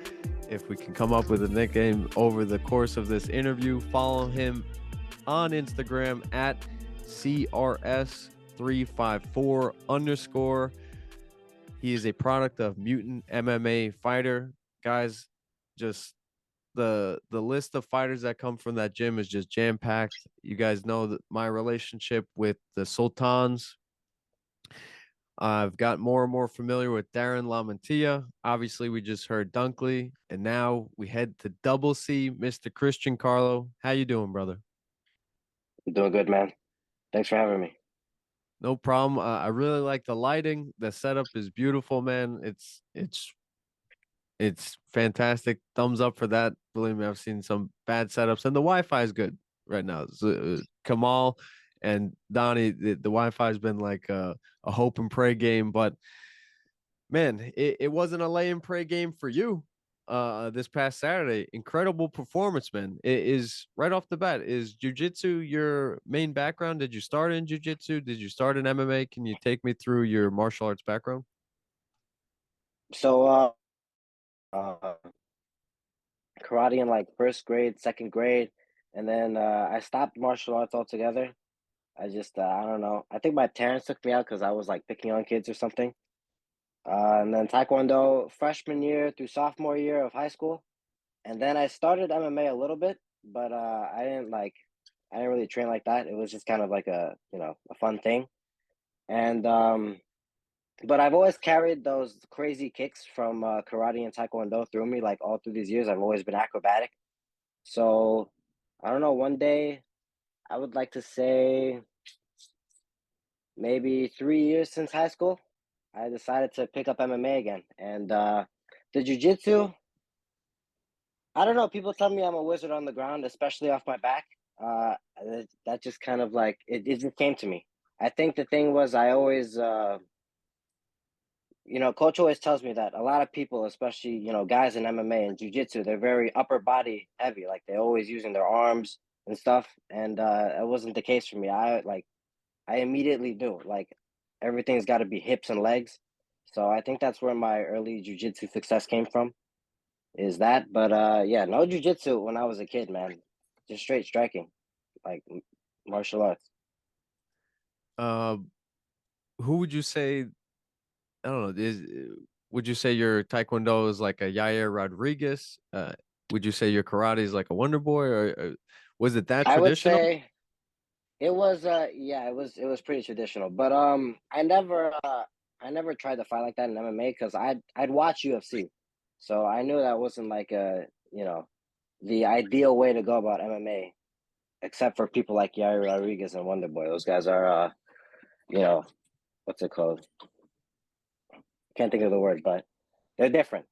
If we can come up with a nickname over the course of this interview, follow him on Instagram at CRS354_. He is a product of Mutant MMA Fighter. Guys, just the list of fighters that come from that gym is just jam-packed. You guys know that my relationship with the Sultans. I've got more and more familiar with Darren Lamantilla. Obviously, we just heard Dunkley, and now we head to Double C, Mr. Christian Carlo. How you doing, brother? I'm doing good, man. Thanks for having me. No problem. I really like the lighting. The setup is beautiful, man. It's fantastic. Thumbs up for that. Believe me, I've seen some bad setups, and the Wi-Fi is good. right now. So, Khamall and Donnie, the Wi-Fi has been like a hope and pray game, but man, it wasn't a lay and pray game for you this past Saturday. Incredible performance, man. It is right off the bat. Is jiu-jitsu your main background? Did you start in jiu-jitsu? Did you start in MMA? Can you take me through your martial arts background? So, uh, karate in like first grade, second grade, and then I stopped martial arts altogether. I just, I don't know. I think my parents took me out because I was like picking on kids or something. And then Taekwondo freshman year through sophomore year of high school. And then I started MMA a little bit, but I didn't really train like that. It was just kind of like a fun thing. And but I've always carried those crazy kicks from karate and Taekwondo through me, like all through these years. I've always been acrobatic. So I don't know. One day, I would like to say maybe 3 years since high school, I decided to pick up MMA again. And the jujitsu, I don't know. People tell me I'm a wizard on the ground, especially off my back. That just kind of like it just came to me. I think the thing was I always, coach always tells me that a lot of people, especially guys in MMA and jujitsu, they're very upper body heavy. Like they're always using their arms and stuff. And it wasn't the case for me. I immediately knew like everything's got to be hips and legs. So I think that's where my early jujitsu success came from. Is that? But yeah, no jujitsu when I was a kid, man. Just straight striking, like martial arts. Uh, who would you say? I don't know. Would you say your Taekwondo is like a Yair Rodriguez? Would you say your karate is like a Wonder Boy, or was it that I would traditional? say it was yeah, it was pretty traditional. But I never tried to fight like that in MMA because I'd watch UFC. So I knew that wasn't like the ideal way to go about MMA, except for people like Yair Rodriguez and Wonder Boy. Those guys are you know, what's it called? Can't think of the word, but they're different.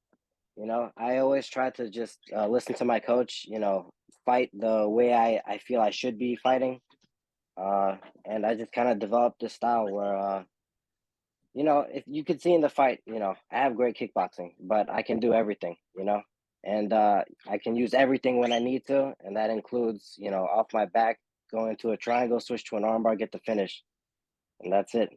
I always try to just listen to my coach, fight the way I feel I should be fighting. And I just kind of developed this style where, if you could see in the fight, I have great kickboxing, but I can do everything, and I can use everything when I need to. And that includes, off my back, going into a triangle, switch to an armbar, get the finish. And that's it.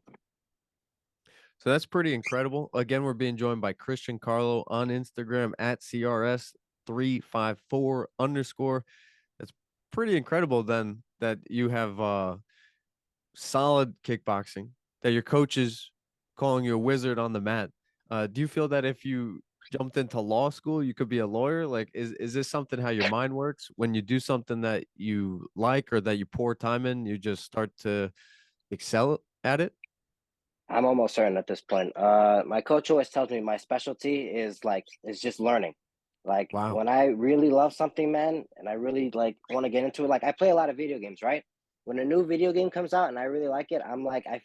So that's pretty incredible. Again, we're being joined by Christian Carlo on Instagram at CRS354_. That's pretty incredible then that you have solid kickboxing, that your coach is calling you a wizard on the mat. Do you feel that if you jumped into law school, you could be a lawyer? Like, is this something how your mind works? When you do something that you like or that you pour time in, you just start to excel at it? I'm almost certain at this point. My coach always tells me my specialty is just learning. Like Wow. when I really love something, man, and I really like want to get into it. Like I play a lot of video games, right? When a new video game comes out and I really like it, I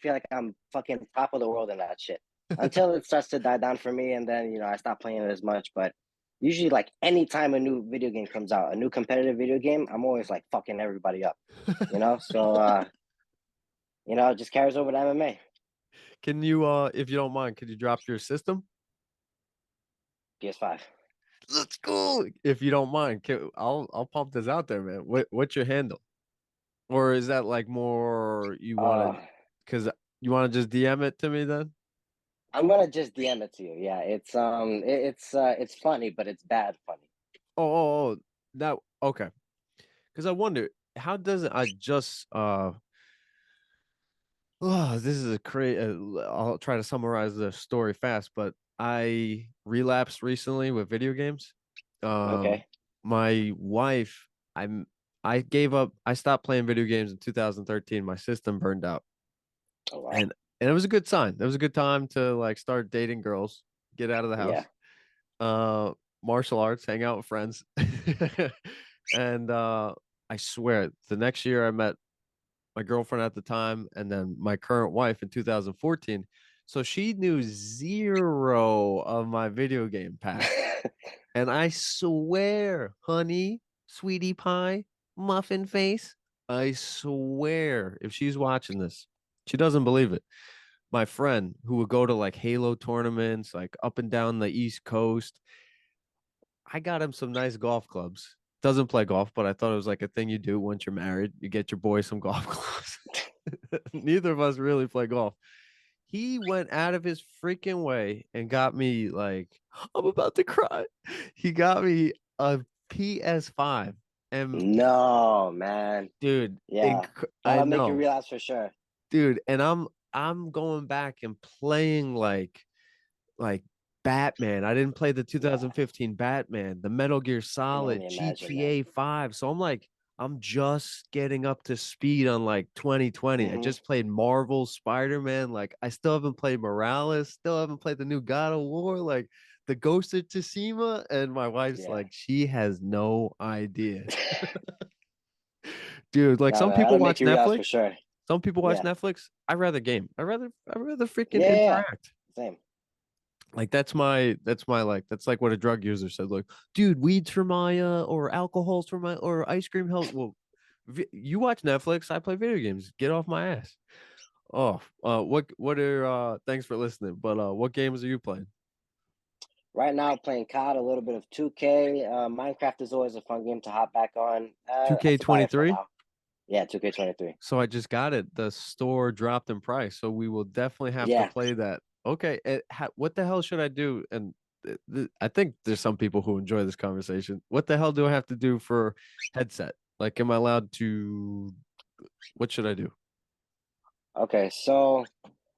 feel like I'm fucking top of the world in that shit. Until it starts to die down for me, and then I stop playing it as much. But usually, like anytime a new video game comes out, a new competitive video game, I'm always like fucking everybody up. So it just carries over to MMA. Can you, if you don't mind, could you drop your system? PS5. Let's go. If you don't mind, I'll pump this out there, man. What's your handle? Or is that like more you want to, Uh, because you want to just DM it to me then? I'm gonna just DM it to you. Yeah, it's funny, but it's bad funny. That okay. Because I wonder how does it? I just oh, this is a crazy. I'll try to summarize the story fast, but I relapsed recently with video games. Um, Okay. my wife, I gave up. I stopped playing video games in 2013. My system burned out, Oh wow. and it was a good sign. It was a good time to like start dating girls, get out of the Yeah. house, uh, martial arts, hang out with friends, and I swear, the next year I met my girlfriend at the time, and then my current wife in 2014. So she knew zero of my video game past. And I swear, honey, sweetie pie, muffin face, I swear, if she's watching this, she doesn't believe it. My friend who would go to like Halo tournaments, like up and down the East Coast, I got him some nice golf clubs. Doesn't play golf, but I thought it was like a thing you do once you're married. You get your boy some golf clubs. Neither of us really play golf. He went out of his freaking way and got me like, I'm about to cry. He got me a PS5. And No, man. dude, Yeah. I That'll make you know, realize for sure. dude, and I'm going back and playing like Batman. I didn't play the 2015 Batman, the Metal Gear I can Solid, only imagine, man. GTA 5. So I'm like, I'm just getting up to speed on like 2020. I Hmm. just played Marvel Spider-Man. Like I still haven't played Morales, still haven't played the new God of War, like the Ghost of Tsushima. And my wife's Yeah. like, she has no idea. Dude, like No, some man, people that'll make watch you realize for Netflix. sure. Some people watch Yeah. Netflix. I rather game. I rather freaking Yeah, yeah. interact. Same. Like that's my like that's like what a drug user said. Like, dude, weed's for my or alcohol's for my or ice cream help. Well, you watch Netflix. I play video games. Get off my ass. Oh, what are thanks for listening. But what games are you playing? Right now, playing COD, a little bit of 2K. Minecraft is always a fun game to hop back on. That's about it for 2K23. now. Yeah, 2K23. So I just got it. The store dropped in price, so we will definitely have to Yeah. play that. Okay, what the hell should I do? And I think there's some people who enjoy this conversation. What the hell do I have to do for headset? Like, am I allowed to? What should I do? Okay, so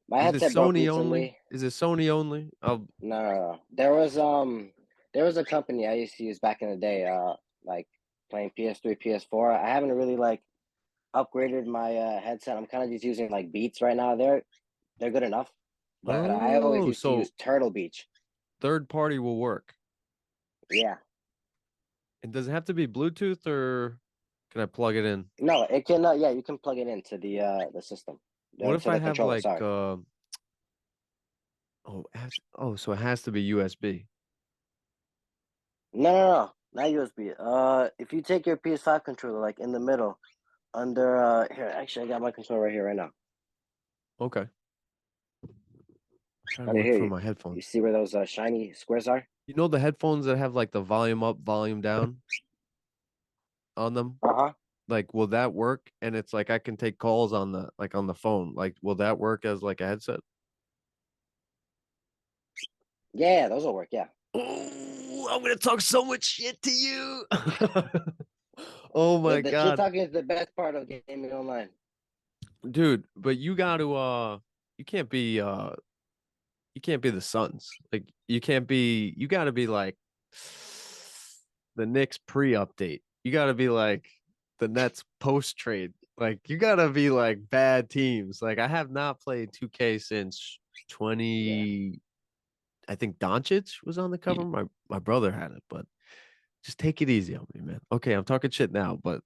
my Is it headset broke Sony only? recently. Is it Sony only? No, no, no. There was a company I used to use back in the day, like playing PS3, PS4. I haven't really like upgraded my headset. I'm kind of just using like Beats right now. They're good enough, but I always Oh, used to so use Turtle Beach. third party will work. Yeah. And does it have to be Bluetooth or can I plug it in? No, it can. Yeah, you can plug it into the system, What if to I the have controller. like Sorry. so it has to be USB. No, no, no, not USB. If you take your PS5 controller, like in the middle, under here, actually, I got my controller right here right now. Okay. Trying to Under look here, for my you headphones. see where those shiny squares are? You know the headphones that have like the volume up, volume down on them? Uh-huh. Like, will that work? And it's like I can take calls on the phone. Like, will that work as like a headset? Yeah, those will work. Yeah. Oh, I'm gonna talk so much shit to you. Oh my The shit god. talking is the best part of gaming online. Dude, but you got to you can't be you can't be the Suns. Like you got to be like the Knicks pre-update. You got to be like the Nets post-trade. Like you got to be like bad teams. Like I have not played 2K since Yeah. 20 I think Doncic was on the cover. My brother had it, but just take it easy on me, man. Okay, I'm talking shit now, but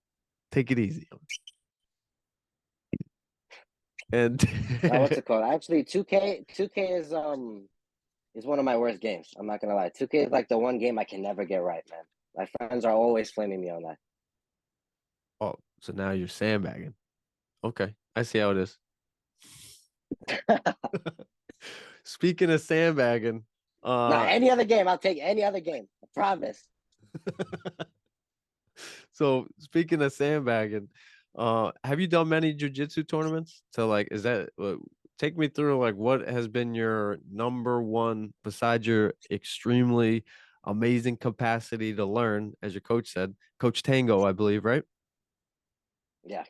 take it easy on me. And Now what's it called? Actually, 2K is one of my worst games. I'm not gonna lie. 2K is like the one game I can never get right, man. My friends are always flaming me on oh, so now you're sandbagging. Okay, I see how it is. that. Speaking of sandbagging, Nah, uh, any other game, I'll take any other game. I promise. so speaking of sandbagging, have you done many jujitsu tournaments? So like, is that take me through like what has been your number one besides your extremely amazing capacity to learn, as your coach said, Coach Tango, I believe, right? Yeah.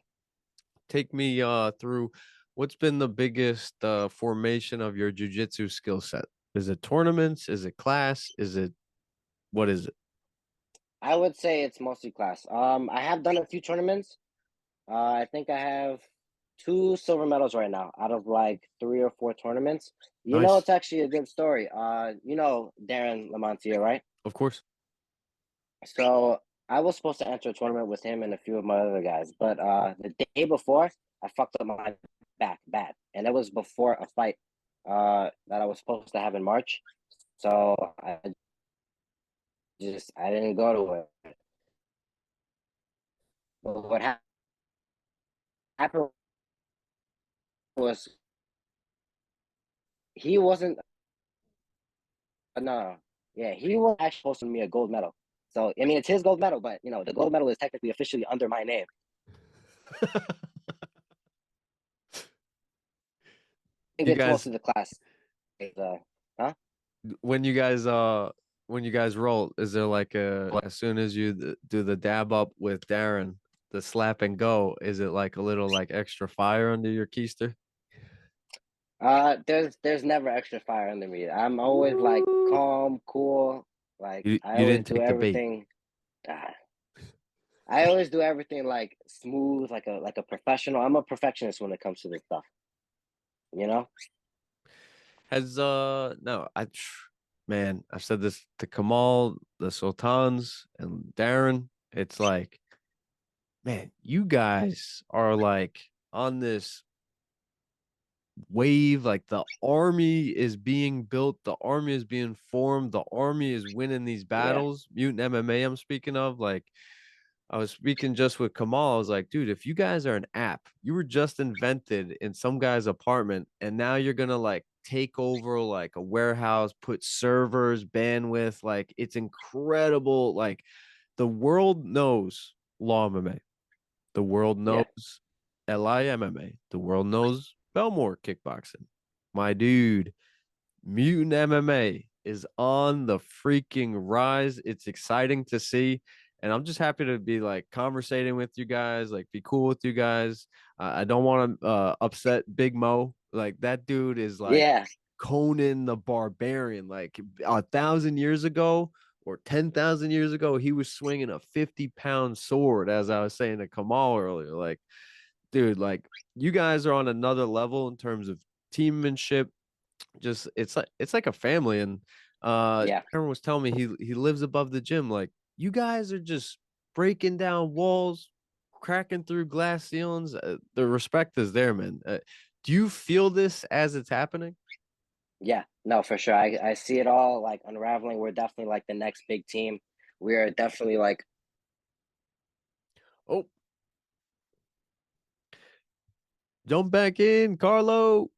Take me through what's been the biggest formation of your jujitsu skill set. Is it tournaments? Is it class? Is it what is it? I would say it's mostly class. I have done a few tournaments. I think I have 2 silver medals right now out of like 3 or 4 tournaments. You know, Nice. it's actually a good story. You know Darren Lamontier, right? Of course. So I was supposed to enter a tournament with him and a few of my other guys, but the day before I fucked up my back bad, and that was before a fight that I was supposed to have in March. So I didn't go to it. But what happened? Apple was he wasn't no, yeah, he was actually supposed to me a gold medal. So I mean, it's his gold medal, but the gold medal is technically officially under my name. I think You it's most guys, of the class. Is, huh? when you guys roll, is there like as soon as you do the dab up with Darren, the slap and go, is it like a little like extra fire under your keister? There's never extra fire under me. I'm always like Woo! calm, cool. Like I You always didn't do take the bait. everything. Uh, I always do everything like smooth, like a professional. I'm a perfectionist when it comes to this stuff. You know? Has no, man, I've said this to Khamall, the Sultans, and Darren. It's like, man, you guys are like on this wave. Like the army is being built, the army is being formed, the army is winning these Yeah, battles. Mutant MMA, I'm speaking of. Like, I was speaking just with Khamall. I was like, dude, if you guys are an app, you were just invented in some guy's apartment, and now you're gonna like take over like a warehouse, put servers, bandwidth. Like, it's incredible. Like, the world knows Law MMA. The world yeah, knows LIMMA. The world knows Belmore kickboxing. My dude, Mutant MMA is on the freaking rise. It's exciting to see. And I'm just happy to be like conversating with you guys, like be cool with you guys. I don't want to upset Big Mo. Like that dude is like yeah, Conan the Barbarian. Like 1,000 years ago or 10,000 years ago, he was swinging a 50-pound sword, as I was saying to Khamall earlier. Like, dude, like you guys are on another level in terms of teammanship. Just it's like a family. And yeah. Aaron was telling me he lives above the gym. Like, you guys are just breaking down walls, cracking through glass ceilings. The respect is there, man. Do you feel this as it's happening? Yeah, no, for sure. I see it all like unraveling. We're definitely like the next big team. We are definitely like Oh, jump back in, Carlo.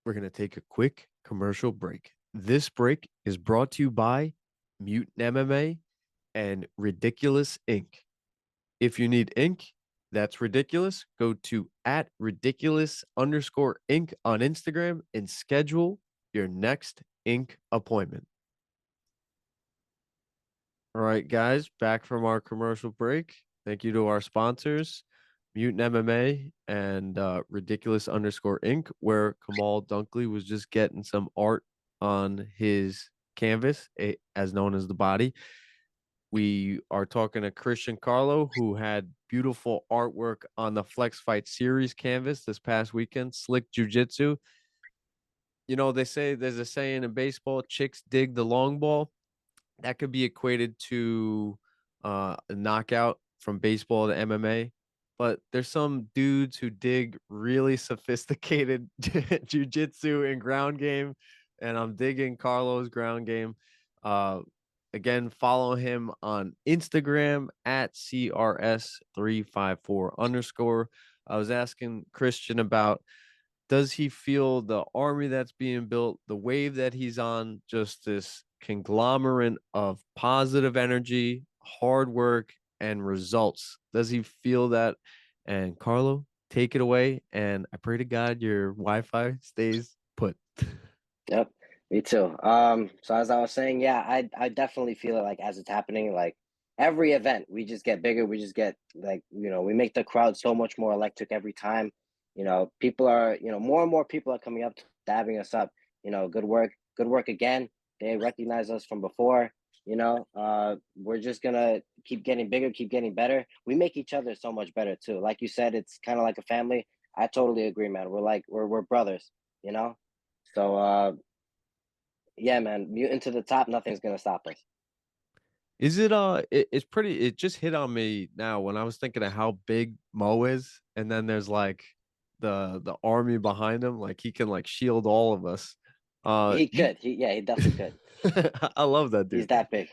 We're going to take a quick commercial break. This break is brought to you by Mutant MMA and Ridiculous Inc. If you need ink, that's ridiculous. Go to at ridiculous_ink on Instagram and schedule your next ink appointment. All right, guys, back from our commercial break. Thank you to our sponsors, Mutant MMA and ridiculous_ink, where Khamall Dunkley was just getting some art on his canvas, as known as the body. We are talking to Christian Carlo, who had beautiful artwork on the Flex Fight Series canvas this past weekend. Slick Jiu-Jitsu. You know, they say there's a saying in baseball, chicks dig the long ball. That could be equated to a knockout from baseball to MMA. But there's some dudes who dig really sophisticated jiu-jitsu and ground game. And I'm digging Carlo's ground game. Uh, Again, follow him on Instagram at CRS354_. I was asking Christian about, does he feel the army that's being built, the wave that he's on, just this conglomerate of positive energy, hard work, and results? Does he feel that? And Carlo, take it away. And I pray to God your Wi-Fi stays put. Yep, me too. So as I was saying, yeah, I definitely feel it like as it's happening, like every event, we just get bigger. We just get like, we make the crowd so much more electric every time. People are, more and more people are coming up, dabbing us up. Good work again. They recognize us from before. We're just gonna keep getting bigger, keep getting better. We make each other so much better too. Like you said, it's kind of like a family. I totally agree, man. We're brothers, you know. So yeah, man, mutant to the top, nothing's gonna stop us. Is it it's pretty, it just hit on me now when I was thinking of how big Mo is, and then there's like the army behind him, like he can like shield all of us. He You could. He definitely could. I love that He's dude. that big.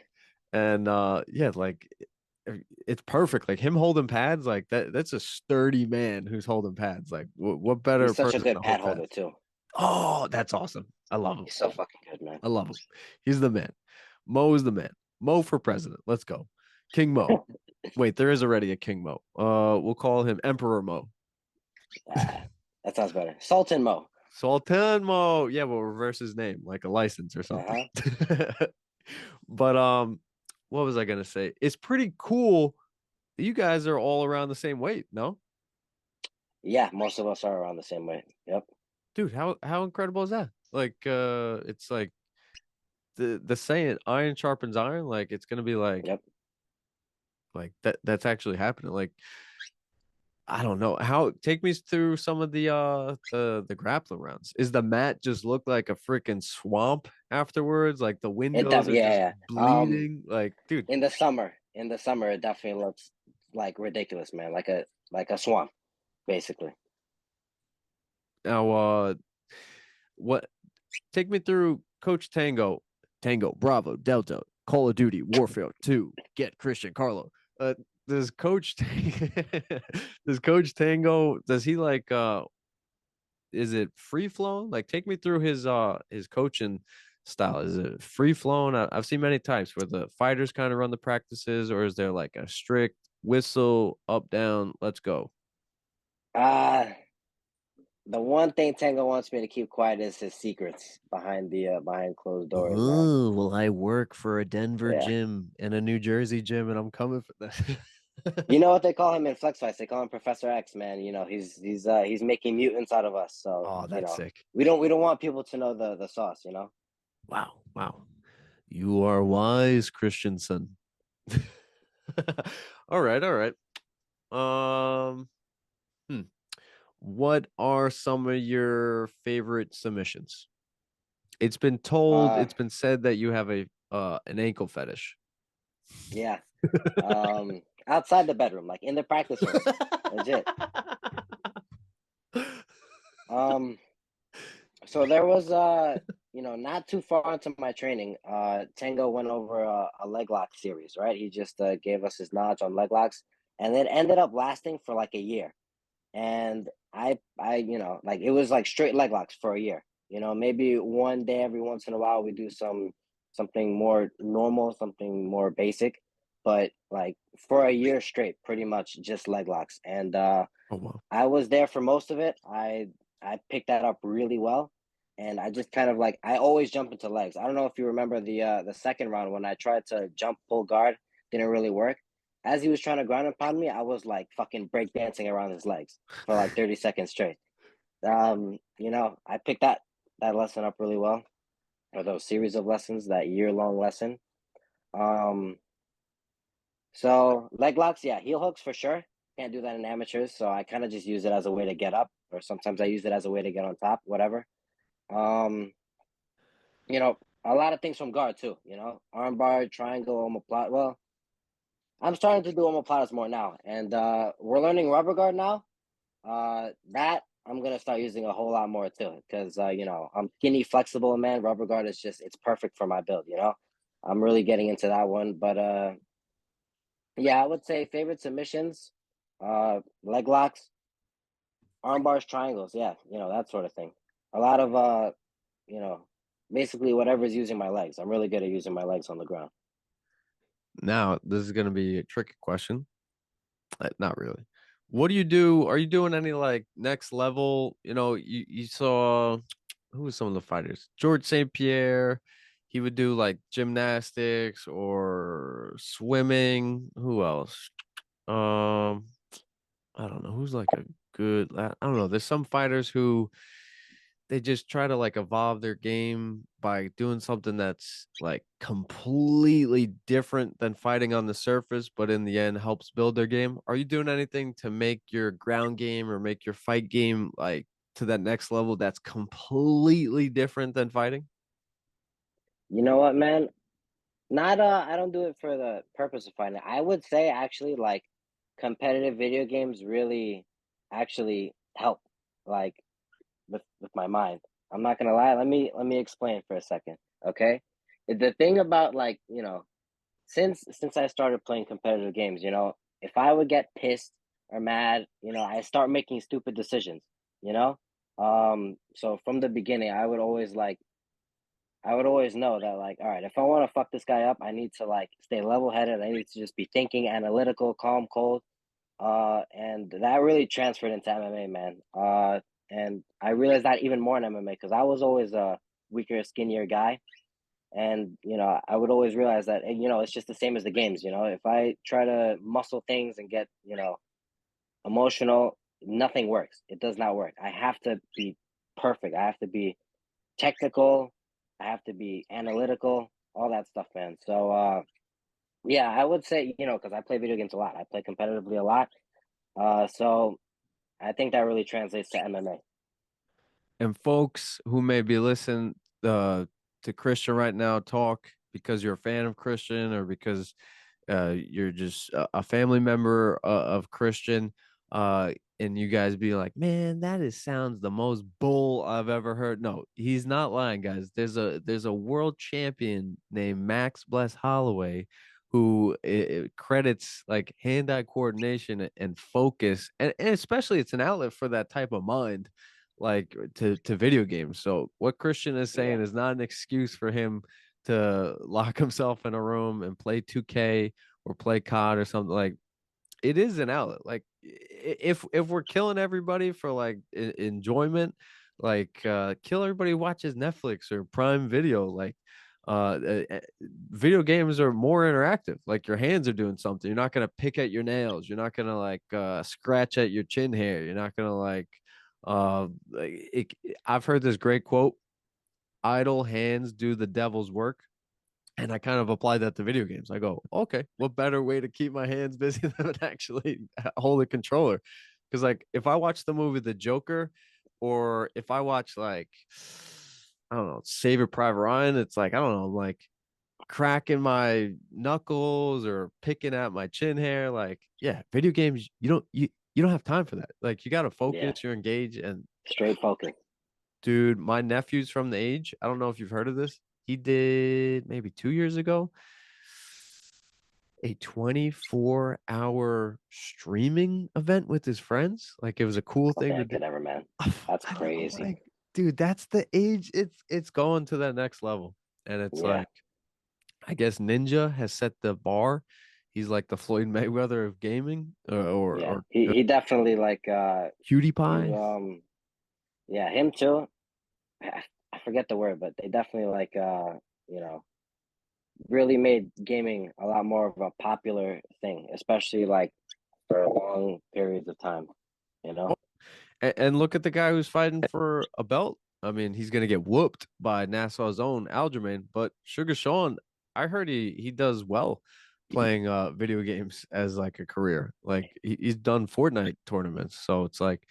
And yeah, like it's perfect. Like him holding pads, like that's a sturdy man who's holding pads. Like what better He's such a person good to pad hold holder pads? too. Oh, that's awesome. I love him. He's so fucking good, man. I love him. He's the man. Mo is the man. Mo for president. Let's go. King Mo. Wait, there is already a King Mo. We'll call him Emperor Mo. That sounds better. Sultan Mo. Sultan Mo. Yeah, we'll reverse his name like a license or something. But what was I gonna say? It's pretty cool that you guys are all around the same weight, no? Yeah, most of us are around the same weight. Yep. Dude, how incredible is that? Like it's like the saying iron sharpens iron, like it's gonna be Yep. like that's actually happening. Like I don't know how. Take me through some of the grappling rounds. Is the mat just look like a freaking swamp afterwards? Like the It windows are definitely, just yeah, yeah. bleeding. Like, dude, In the summer, it definitely looks like ridiculous, man. Like a swamp, basically. now what? Take me through Coach Tango, Bravo, Delta, Call of Duty, Warfare 2, get Christian Carlo. Does Coach does Coach Tango? Does he like is it free flowing? Like take me through his coaching style. Is it free flowing? I've seen many types where the fighters kind of run the practices, or is there like a strict whistle up down? Let's go. Uh the one thing Tango wants me to keep quiet is his secrets behind closed doors, man. Oh, well, I work for a Denver Yeah. gym and a New Jersey gym, and I'm coming for that. You know what they call him in flex fights? They call him Professor X, man. You know, he's making mutants out of us. So, Oh, that's sick. we don't want people to know the sauce, you know? Wow, wow. You are wise, Christensen. All right, all right. Um, what are some of your favorite submissions? It's been told, Uh it's been said that you have a an ankle fetish. yeah. Outside the bedroom, like in the practice room. Legit. Um so there was not too far into my training, Tango went over a leg lock series, right? He just gave us his knowledge on leg locks, and it ended up lasting for like a year. And like it was like straight leg locks for a year. Maybe one day every once in a while we do something more normal, something more basic, but like for a year straight, pretty much just leg locks. And Oh wow. I was there for most of it. I picked that up really well, and I just kind of like I always jump into legs. I don't know if you remember the second round when I tried to jump pull guard, didn't really work. As he was trying to ground and pound me, I was like fucking break dancing around his legs for like 30 seconds straight. I picked that lesson up really well, or those series of lessons, that year-long lesson. Um, so leg locks, yeah, heel hooks for sure. Can't do that in amateurs, so I kind of just use it as a way to get up, or sometimes I use it as a way to get on top, whatever. Um, a lot of things from guard too. Arm bar, triangle, omoplata. Well, I'm starting to do omoplatas more now, and we're learning rubber guard now. That I'm gonna start using a whole lot more too, because I'm skinny, flexible, man. Rubber guard is it's perfect for my build. I'm really getting into that one, but yeah, I would say favorite submissions, leg locks, arm bars, triangles. Yeah, that sort of thing. A lot of you know, basically whatever's using my legs. I'm really good at using my legs on the ground. Now, this is going to be a tricky question. Not really. What do you do? Are you doing any like next level? You saw who was some of the fighters? George St. Pierre. He would do like gymnastics or swimming. Who else? Um, I don't know. Who's like a good, I don't know. There's some fighters who they just try to like evolve their game by doing something that's like completely different than fighting on the surface, but in the end helps build their game. Are you doing anything to make your ground game or make your fight game like to that next level that's completely different than fighting? You know what, man? Not I don't do it for the purpose of fighting. I would say actually like competitive video games really actually help like with my mind. I'm not gonna lie. Let me explain for a second. Okay. The thing about like, since I started playing competitive games, if I would get pissed or mad, I start making stupid decisions, you know? So from the beginning, I would always know that, like, all right, if I want to fuck this guy up, I need to like stay level headed. I need to just be thinking, analytical, calm, cold. And that really transferred into MMA, man. And I realized that even more in MMA because I was always a weaker, skinnier guy. And, I would always realize that, it's just the same as the games. If I try to muscle things and get, emotional, nothing works. It does not work. I have to be perfect. I have to be technical. I have to be analytical, all that stuff, man. So, yeah, I would say, because I play video games a lot. I play competitively a lot. So I think that really translates to MMA. And folks who may be listening to Christian right now talk because you're a fan of Christian or because you're just a family member of Christian, and you guys be like, man, sounds the most bull I've ever heard. No, he's not lying, guys. There's a world champion named Max Bless Holloway who credits like hand-eye coordination and focus, and especially it's an outlet for that type of mind, like to video games. So what Christian is saying is not an excuse for him to lock himself in a room and play 2K or play COD or something. Like, it is an outlet. Like, if we're killing everybody for like enjoyment, like kill everybody who watches Netflix or Prime Video. Like, video games are more interactive. Like, your hands are doing something. You're not gonna pick at your nails. You're not gonna like scratch at your chin hair. You're not gonna I've heard this great quote: idle hands do the devil's work. And I kind of apply that to video games. I go, okay, what better way to keep my hands busy than actually hold a controller? Because like, if I watch the movie The Joker, or if I watch like, I don't know, Saving Private Ryan, it's like, I don't know, like cracking my knuckles or picking at my chin hair. Like, yeah, video games, you don't have time for that. Like, you got to focus, you're engaged. And straight focus. dude, my nephew's from the age, I don't know if you've heard of this. He did maybe 2 years ago a 24-hour streaming event with his friends. Like, it was a cool thing to do. Never, man. That's crazy. Like, dude, that's the age. It's going to that next level. And it's like, I guess Ninja has set the bar. He's like the Floyd Mayweather of gaming, or he definitely like Cutie Pie. Yeah, him too. I forget the word, but they definitely like really made gaming a lot more of a popular thing, especially like for long periods of time, And look at the guy who's fighting for a belt. I mean, he's gonna get whooped by Nassau's own Aljamain, but Sugar Sean, I heard he does well playing video games as like a career. Like, he's done Fortnite tournaments, so it's like,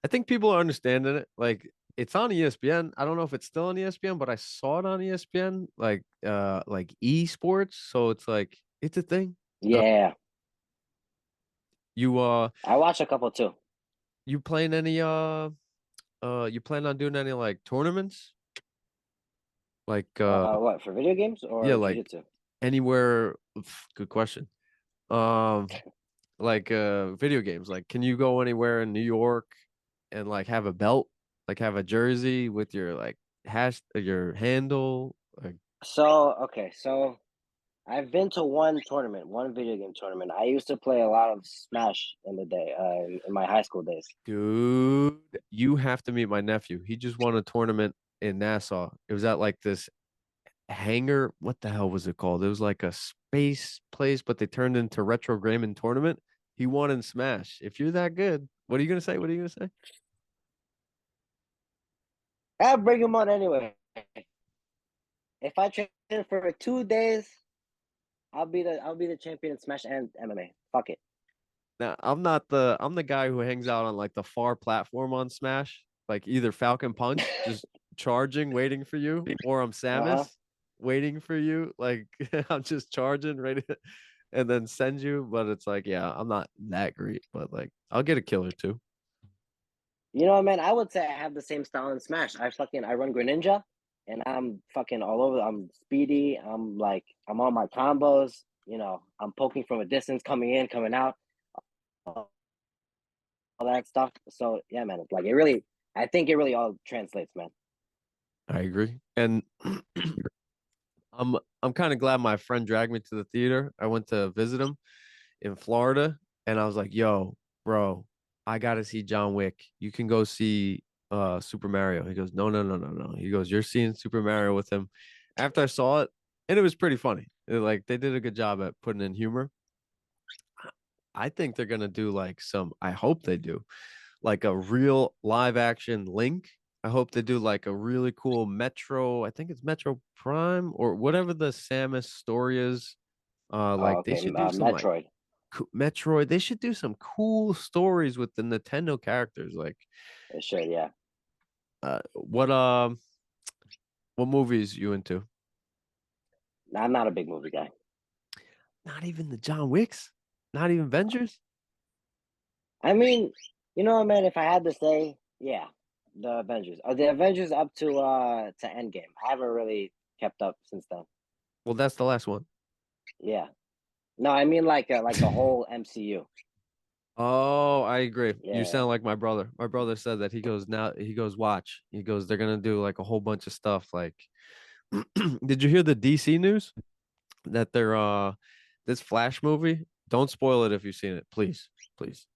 I think people are understanding it. Like, it's on ESPN. I don't know if it's still on ESPN, but I saw it on ESPN, like esports. So it's like, it's a thing. Yeah. You I watch a couple too. You playing any you plan on doing any like tournaments? Like what, for video games or yeah, like jiu-jitsu? anywhere. Good question. Like video games. Like, can you go anywhere in New York and like have a belt, like have a jersey with your like your handle? Like, So I've been to one video game tournament. I used to play a lot of Smash in the day, in my high school days. dude, you have to meet my nephew. He just won a tournament in Nassau. It was at like this hangar. What the hell was it called? It was like a space place, but they turned into retro gaming tournament. He won in Smash. If you're that good, what are you gonna say? What are you gonna say? I'll bring him on anyway. If I train for 2 days, I'll be the champion in Smash and MMA. Fuck it. Now, I'm the guy who hangs out on like the far platform on Smash, like either Falcon Punch, just charging, waiting for you, or I'm Samus, waiting for you. Like, I'm just charging, ready to, and then send you. But it's like, yeah, I'm not that great, but like, I'll get a killer too. You know, man, I would say I have the same style in Smash. I run Greninja, and I'm fucking all over. I'm speedy. I'm on my combos. I'm poking from a distance, coming in, coming out, all that stuff. So yeah, man, it's like I think it really all translates, man. I agree. And I'm kind of glad my friend dragged me to the theater. I went to visit him in Florida, and I was like, "Yo, bro, I gotta see John Wick. You can go see Super Mario." He goes, "No, no, no, no, no." He goes, "You're seeing Super Mario with him." After I saw it, and it was pretty funny. Like they did a good job at putting in humor. I think they're gonna do like some. I hope they do like a real live action Link. I hope they do like a really cool Metro. I think it's Metro Prime or whatever the Samus story is. Oh, Like they okay, should do some like Metroid. Metroid. They should do some cool stories with the Nintendo characters. Like, It should, yeah. what movies you into? I'm not a big movie guy. Not even the John Wicks. Not even Avengers. I mean, man, if I had to say, yeah, the Avengers. Are the Avengers up to Endgame? I haven't really kept up since then. Well, that's the last one. Yeah. No, I mean like the whole MCU. Oh, I agree. You Yeah. sound like my brother. My brother said that he goes, watch. He goes, they're gonna do like a whole bunch of stuff. Like, did you hear the DC news that they're this Flash movie? Don't spoil it if you've seen it, please, please.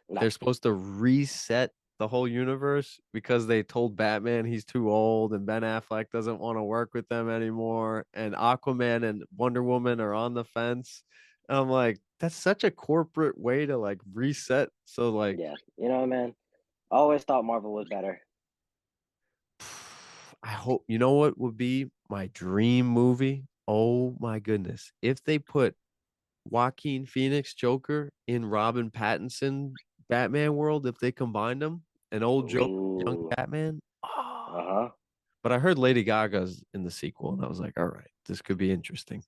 No. They're supposed to reset the whole universe because they told Batman he's too old and Ben Affleck doesn't want to work with them anymore, and Aquaman and Wonder Woman are on the fence. And I'm like, that's such a corporate way to like reset. So like, Yeah. Man. I always thought Marvel was better. I hope you know what would be my dream movie. Oh my goodness, if they put Joaquin Phoenix Joker in Robin Pattinson Batman world, if they combined them, an old Joker, young Ooh. Batman. Oh. Uh-huh. But I heard Lady Gaga's in the sequel, and I was like, all right, this could be interesting.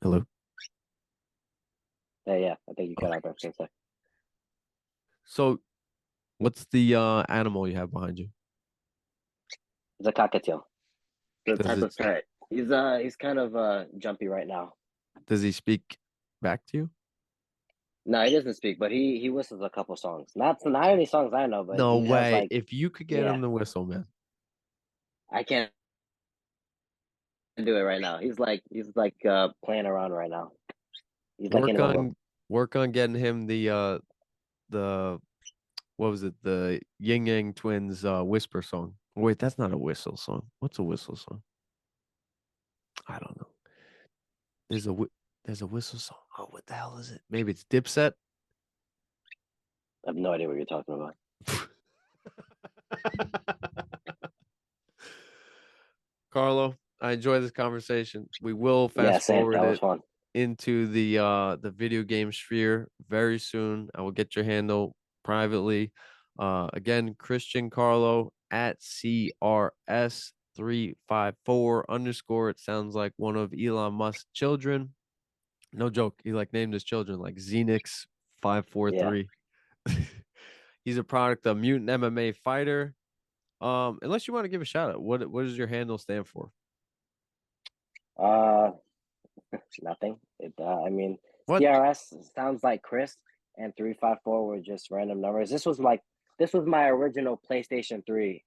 Hello. Yeah, I think you cut Okay. out there for a sec. So, what's the animal you have behind you? It's a cockatiel. The Does type it? of parrot. He's kind of jumpy right now. Does he speak back to you? No, he doesn't speak, but he whistles a couple songs. Not any songs I know, but No he has way. like, If you could get yeah, him to whistle, man. I can't do it right now. He's like playing around right now. He's like in Work his room. on work on getting him the what was it? The Yin Yang Twins whisper song. Wait, that's not a whistle song. What's a whistle song? I don't know. There's a there's a whistle song. Oh, what the hell is it? Maybe it's Dipset. I have no idea what you're talking about. Carlo, I enjoy this conversation. We will Yeah, fast Sam, forward that was it fun. into the video game sphere very soon. I will get your handle privately. Again, Christian Carlo at CRS354 _ It sounds like one of Elon Musk's children. No joke. He like named his children like Xenix Yeah. 543. He's a product of Mutant MMA Fighter. Unless you want to give a shout out, what does your handle stand for? Uh, nothing. I mean, What? CRS sounds like Chris, and 354 were just random numbers. This was my original PlayStation 3.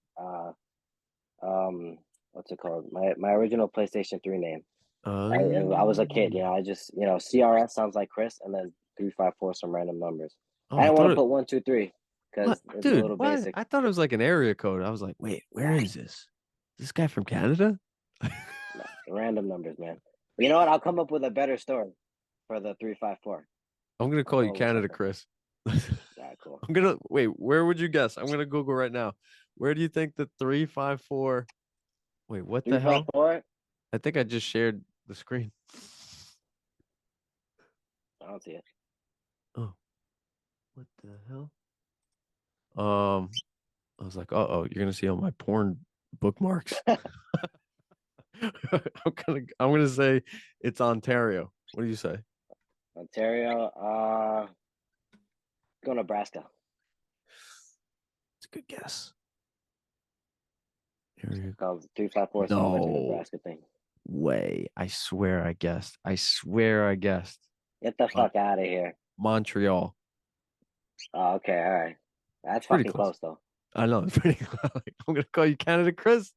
What's it called? My original PlayStation 3 name. I was a kid, I just, CRS sounds like Chris, and then 354 some random numbers. Oh, I I didn't want thought to it. put 123 What, because it's a dude? little What? basic. I thought it was like an area code. I was like, wait, where Nah, is this? This guy from Canada? nah, random numbers, man. But you know what? I'll come up with a better story for the 354. I'm gonna I'll call come you up with Canada something. Chris. Yeah, cool. I'm gonna wait. Where would you guess? I'm gonna Google right now. Where do you think the 354? Wait, what the hell? 354? I think I just shared the screen. I don't see it. Oh, what the hell? I was like, oh, you're gonna see all my porn bookmarks. I'm gonna say it's Ontario. What do you say? Ontario. Go Nebraska. It's a good guess. Area- 354 sounds like a No Nebraska thing. way. I swear I guessed. I swear I guessed. Get the fuck out of here. Montreal. Oh, okay, all right. That's Pretty fucking close. close though. I know. It's pretty close. I'm going to call you Canada Chris.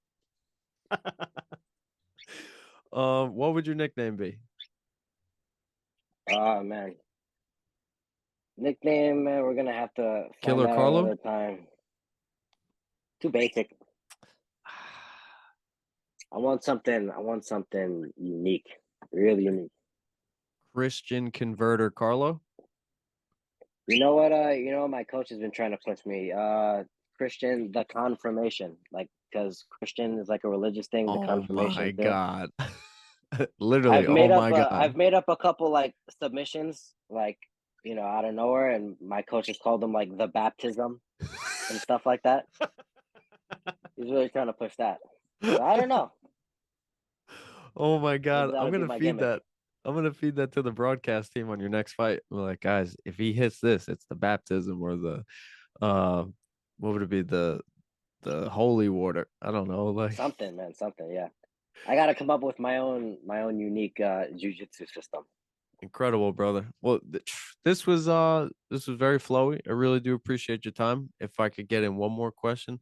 What would your nickname be? Oh man. Nickname, man, we're gonna have to find Killer out Carlo? another time. Too basic. I want something unique. Really unique. Christian Converter Carlo? You know what? My coach has been trying to push me. Christian, the confirmation, like, because Christian is like a religious thing. The Oh confirmation my too. God. Literally, oh my God. I've made up a couple like submissions, like out of nowhere, and my coach has called them like the baptism and stuff like that. He's really trying to push that. But I don't know. Oh my God. that'll I'm be gonna my feed gimmick. that. I'm gonna feed that to the broadcast team on your next fight. We're like, guys, if he hits this, it's the baptism or the what would it be? The holy water. I don't know. Like Something, man, something, yeah. I gotta come up with my own unique jiu-jitsu system. incredible, brother. Well, this was very flowy. I really do appreciate your time. If I could get in one more question,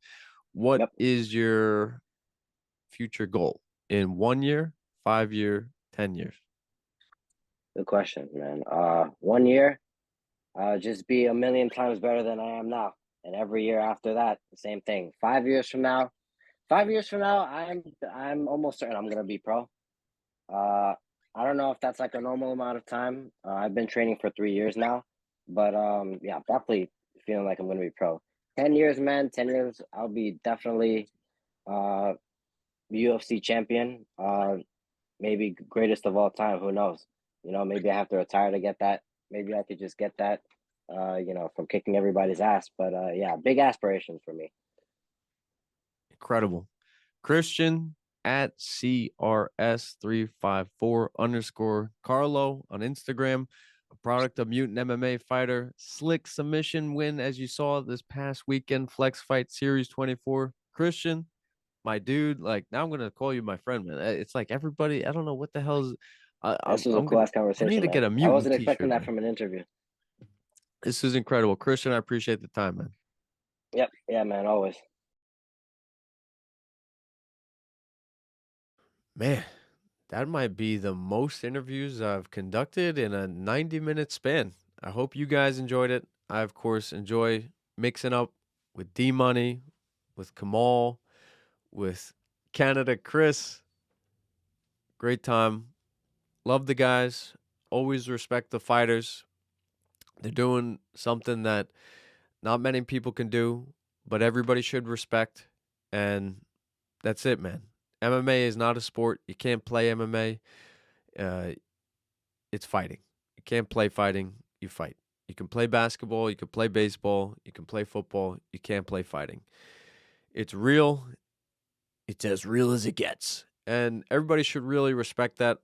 what is your future goal in 1 year, 5 year, 10 years? Good question, man. 1 year, just be a million times better than I am now, and every year after that, the same thing. 5 years from now, I'm almost certain I'm gonna be pro. I don't know if that's like a normal amount of time. I've been training for 3 years now, but yeah, definitely feeling like I'm gonna be pro. 10 years, man. 10 years, I'll be definitely UFC champion. Maybe greatest of all time. Who knows? Maybe I have to retire to get that. Maybe I could just get that. From kicking everybody's ass. But yeah, big aspirations for me. Incredible. Christian at CRS354_ Carlo on Instagram, a product of Mutant MMA Fighter. Slick submission win, as you saw this past weekend, Flex Fight Series 24. Christian, my dude, like now I'm going to call you my friend, man. It's like everybody, I don't know what the hell's. This was a cool ass conversation. I need to man. get a Mutant I wasn't t-shirt, expecting that man. from an interview. This is incredible. Christian, I appreciate the time, man. Yep. Yeah, man. Always. Man, that might be the most interviews I've conducted in a 90-minute span. I hope you guys enjoyed it. I, of course, enjoy mixing up with D-Money, with Khamall, with Canada Chris. Great time. Love the guys. Always respect the fighters. They're doing something that not many people can do, but everybody should respect. And that's it, man. MMA is not a sport. You can't play MMA. It's fighting. You can't play fighting. You fight. You can play basketball. You can play baseball. You can play football. You can't play fighting. It's real. It's as real as it gets. And everybody should really respect that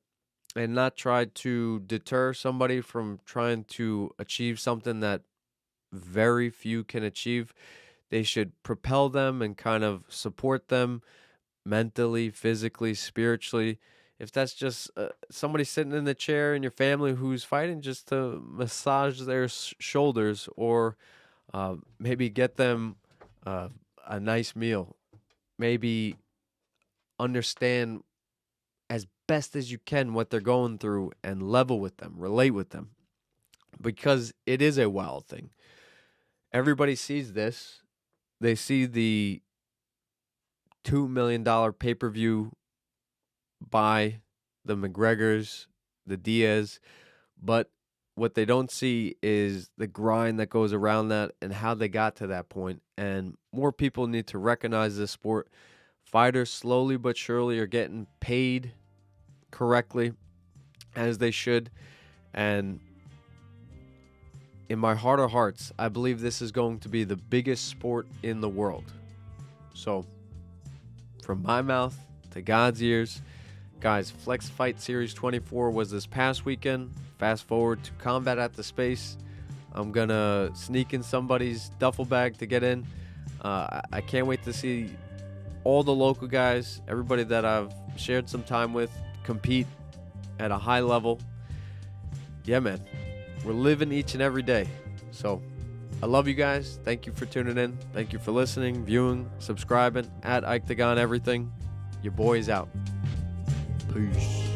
and not try to deter somebody from trying to achieve something that very few can achieve. They should propel them and kind of support them mentally, physically, spiritually. If that's just somebody sitting in the chair in your family who's fighting, just to massage their shoulders or maybe get them a nice meal, maybe understand as best as you can what they're going through and level with them, relate with them, because it is a wild thing. Everybody sees this. They see the $2 million pay-per-view by the McGregors, the Diaz, but what they don't see is the grind that goes around that and how they got to that point. And more people need to recognize this sport. Fighters slowly but surely are getting paid correctly, as they should. And in my heart of hearts, I believe this is going to be the biggest sport in the world. So, from my mouth to God's ears, guys, Flex Fight Series 24 was this past weekend. Fast forward to Combat at the Space. I'm going to sneak in somebody's duffel bag to get in. I can't wait to see all the local guys, everybody that I've shared some time with, compete at a high level. Yeah, man, we're living each and every day. So I love you guys. Thank you for tuning in. Thank you for listening, viewing, subscribing at Ictagon Everything. Your boy's out. Peace.